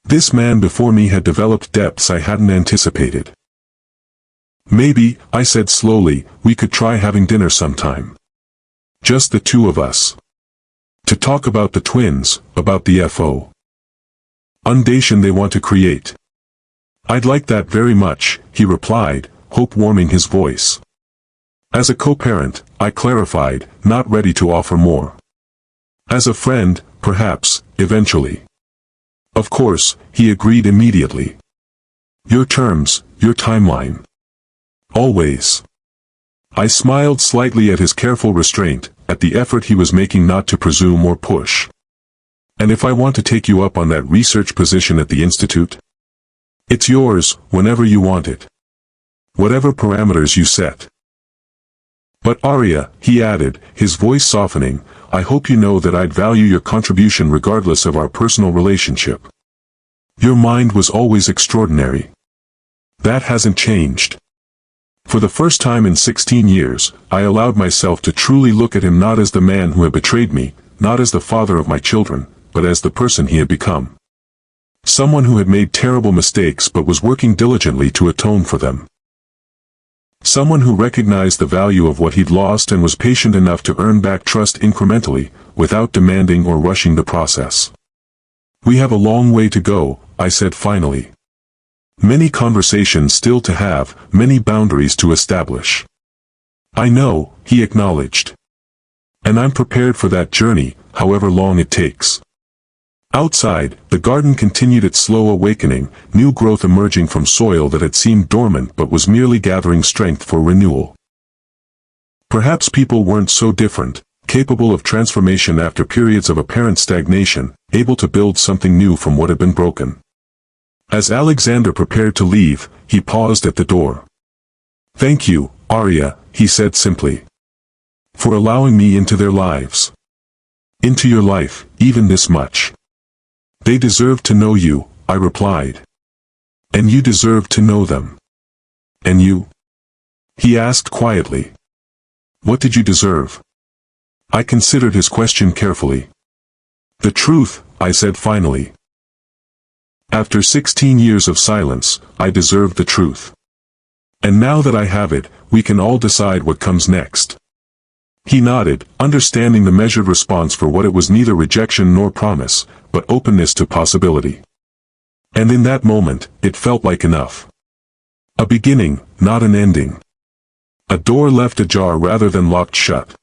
This man before me had developed depths I hadn't anticipated. Maybe, I said slowly, we could try having dinner sometime. Just the two of us. To talk about the twins, about the foundation they want to create. I'd like that very much, he replied, hope warming his voice. As a co-parent, I clarified, not ready to offer more. As a friend, perhaps, eventually. Of course, he agreed immediately. Your terms, your timeline. Always. I smiled slightly at his careful restraint, at the effort he was making not to presume or push. And if I want to take you up on that research position at the Institute? It's yours, whenever you want it. Whatever parameters you set. But Arya, he added, his voice softening, I hope you know that I'd value your contribution regardless of our personal relationship. Your mind was always extraordinary. That hasn't changed. For the first time in 16 years, I allowed myself to truly look at him not as the man who had betrayed me, not as the father of my children, but as the person he had become. Someone who had made terrible mistakes but was working diligently to atone for them. Someone who recognized the value of what he'd lost and was patient enough to earn back trust incrementally, without demanding or rushing the process. We have a long way to go, I said finally. Many conversations still to have, many boundaries to establish. I know, he acknowledged. And I'm prepared for that journey, however long it takes. Outside, the garden continued its slow awakening, new growth emerging from soil that had seemed dormant but was merely gathering strength for renewal. Perhaps people weren't so different, capable of transformation after periods of apparent stagnation, able to build something new from what had been broken. As Alexander prepared to leave, he paused at the door. Thank you, Arya, he said simply. For allowing me into their lives. Into your life, even this much. They deserve to know you, I replied. And you deserve to know them. And you? He asked quietly. What did you deserve? I considered his question carefully. The truth, I said finally. After 16 years of silence, I deserve the truth. And now that I have it, we can all decide what comes next. He nodded, understanding the measured response for what it was, neither rejection nor promise, but openness to possibility. And in that moment, it felt like enough. A beginning, not an ending. A door left ajar rather than locked shut.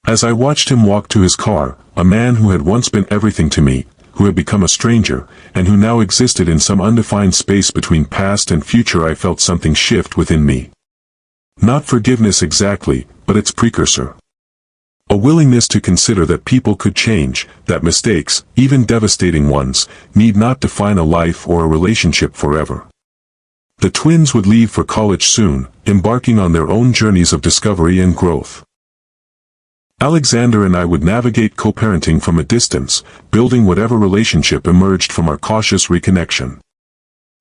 As I watched him walk to his car, a man who had once been everything to me, who had become a stranger, and who now existed in some undefined space between past and future, I felt something shift within me. Not forgiveness exactly, but its precursor. A willingness to consider that people could change, that mistakes, even devastating ones, need not define a life or a relationship forever. The twins would leave for college soon, embarking on their own journeys of discovery and growth. Alexander and I would navigate co-parenting from a distance, building whatever relationship emerged from our cautious reconnection.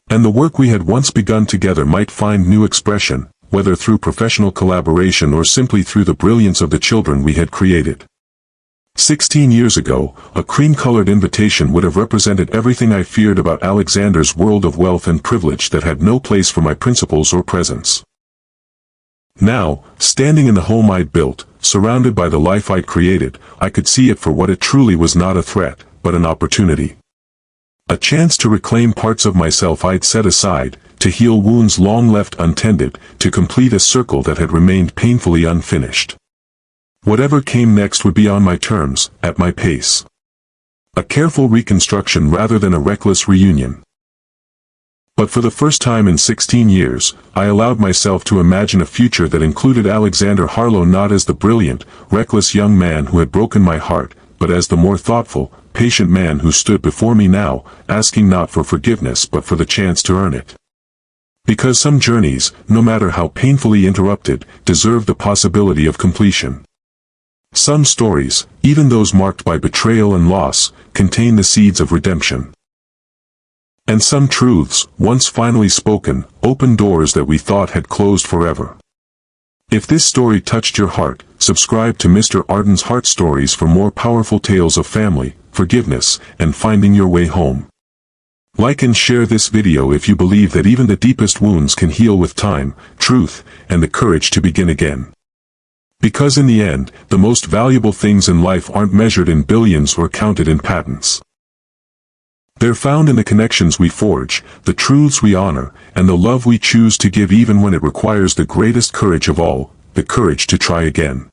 And the work we had once begun together might find new expression, whether through professional collaboration or simply through the brilliance of the children we had created. 16 years ago, a cream-colored invitation would have represented everything I feared about Alexander's world of wealth and privilege that had no place for my principles or presence. Now, standing in the home I'd built, surrounded by the life I'd created, I could see it for what it truly was: not a threat, but an opportunity. A chance to reclaim parts of myself I'd set aside, to heal wounds long left untended, to complete a circle that had remained painfully unfinished. Whatever came next would be on my terms, at my pace. A careful reconstruction rather than a reckless reunion. But for the first time in 16 years, I allowed myself to imagine a future that included Alexander Harlow not as the brilliant, reckless young man who had broken my heart, but as the more thoughtful, patient man who stood before me now, asking not for forgiveness but for the chance to earn it. Because some journeys, no matter how painfully interrupted, deserve the possibility of completion. Some stories, even those marked by betrayal and loss, contain the seeds of redemption. And some truths, once finally spoken, open doors that we thought had closed forever. If this story touched your heart, subscribe to Mr. Arden's Heart Stories for more powerful tales of family, forgiveness, and finding your way home. Like and share this video if you believe that even the deepest wounds can heal with time, truth, and the courage to begin again. Because in the end, the most valuable things in life aren't measured in billions or counted in patents. They're found in the connections we forge, the truths we honor, and the love we choose to give even when it requires the greatest courage of all, the courage to try again.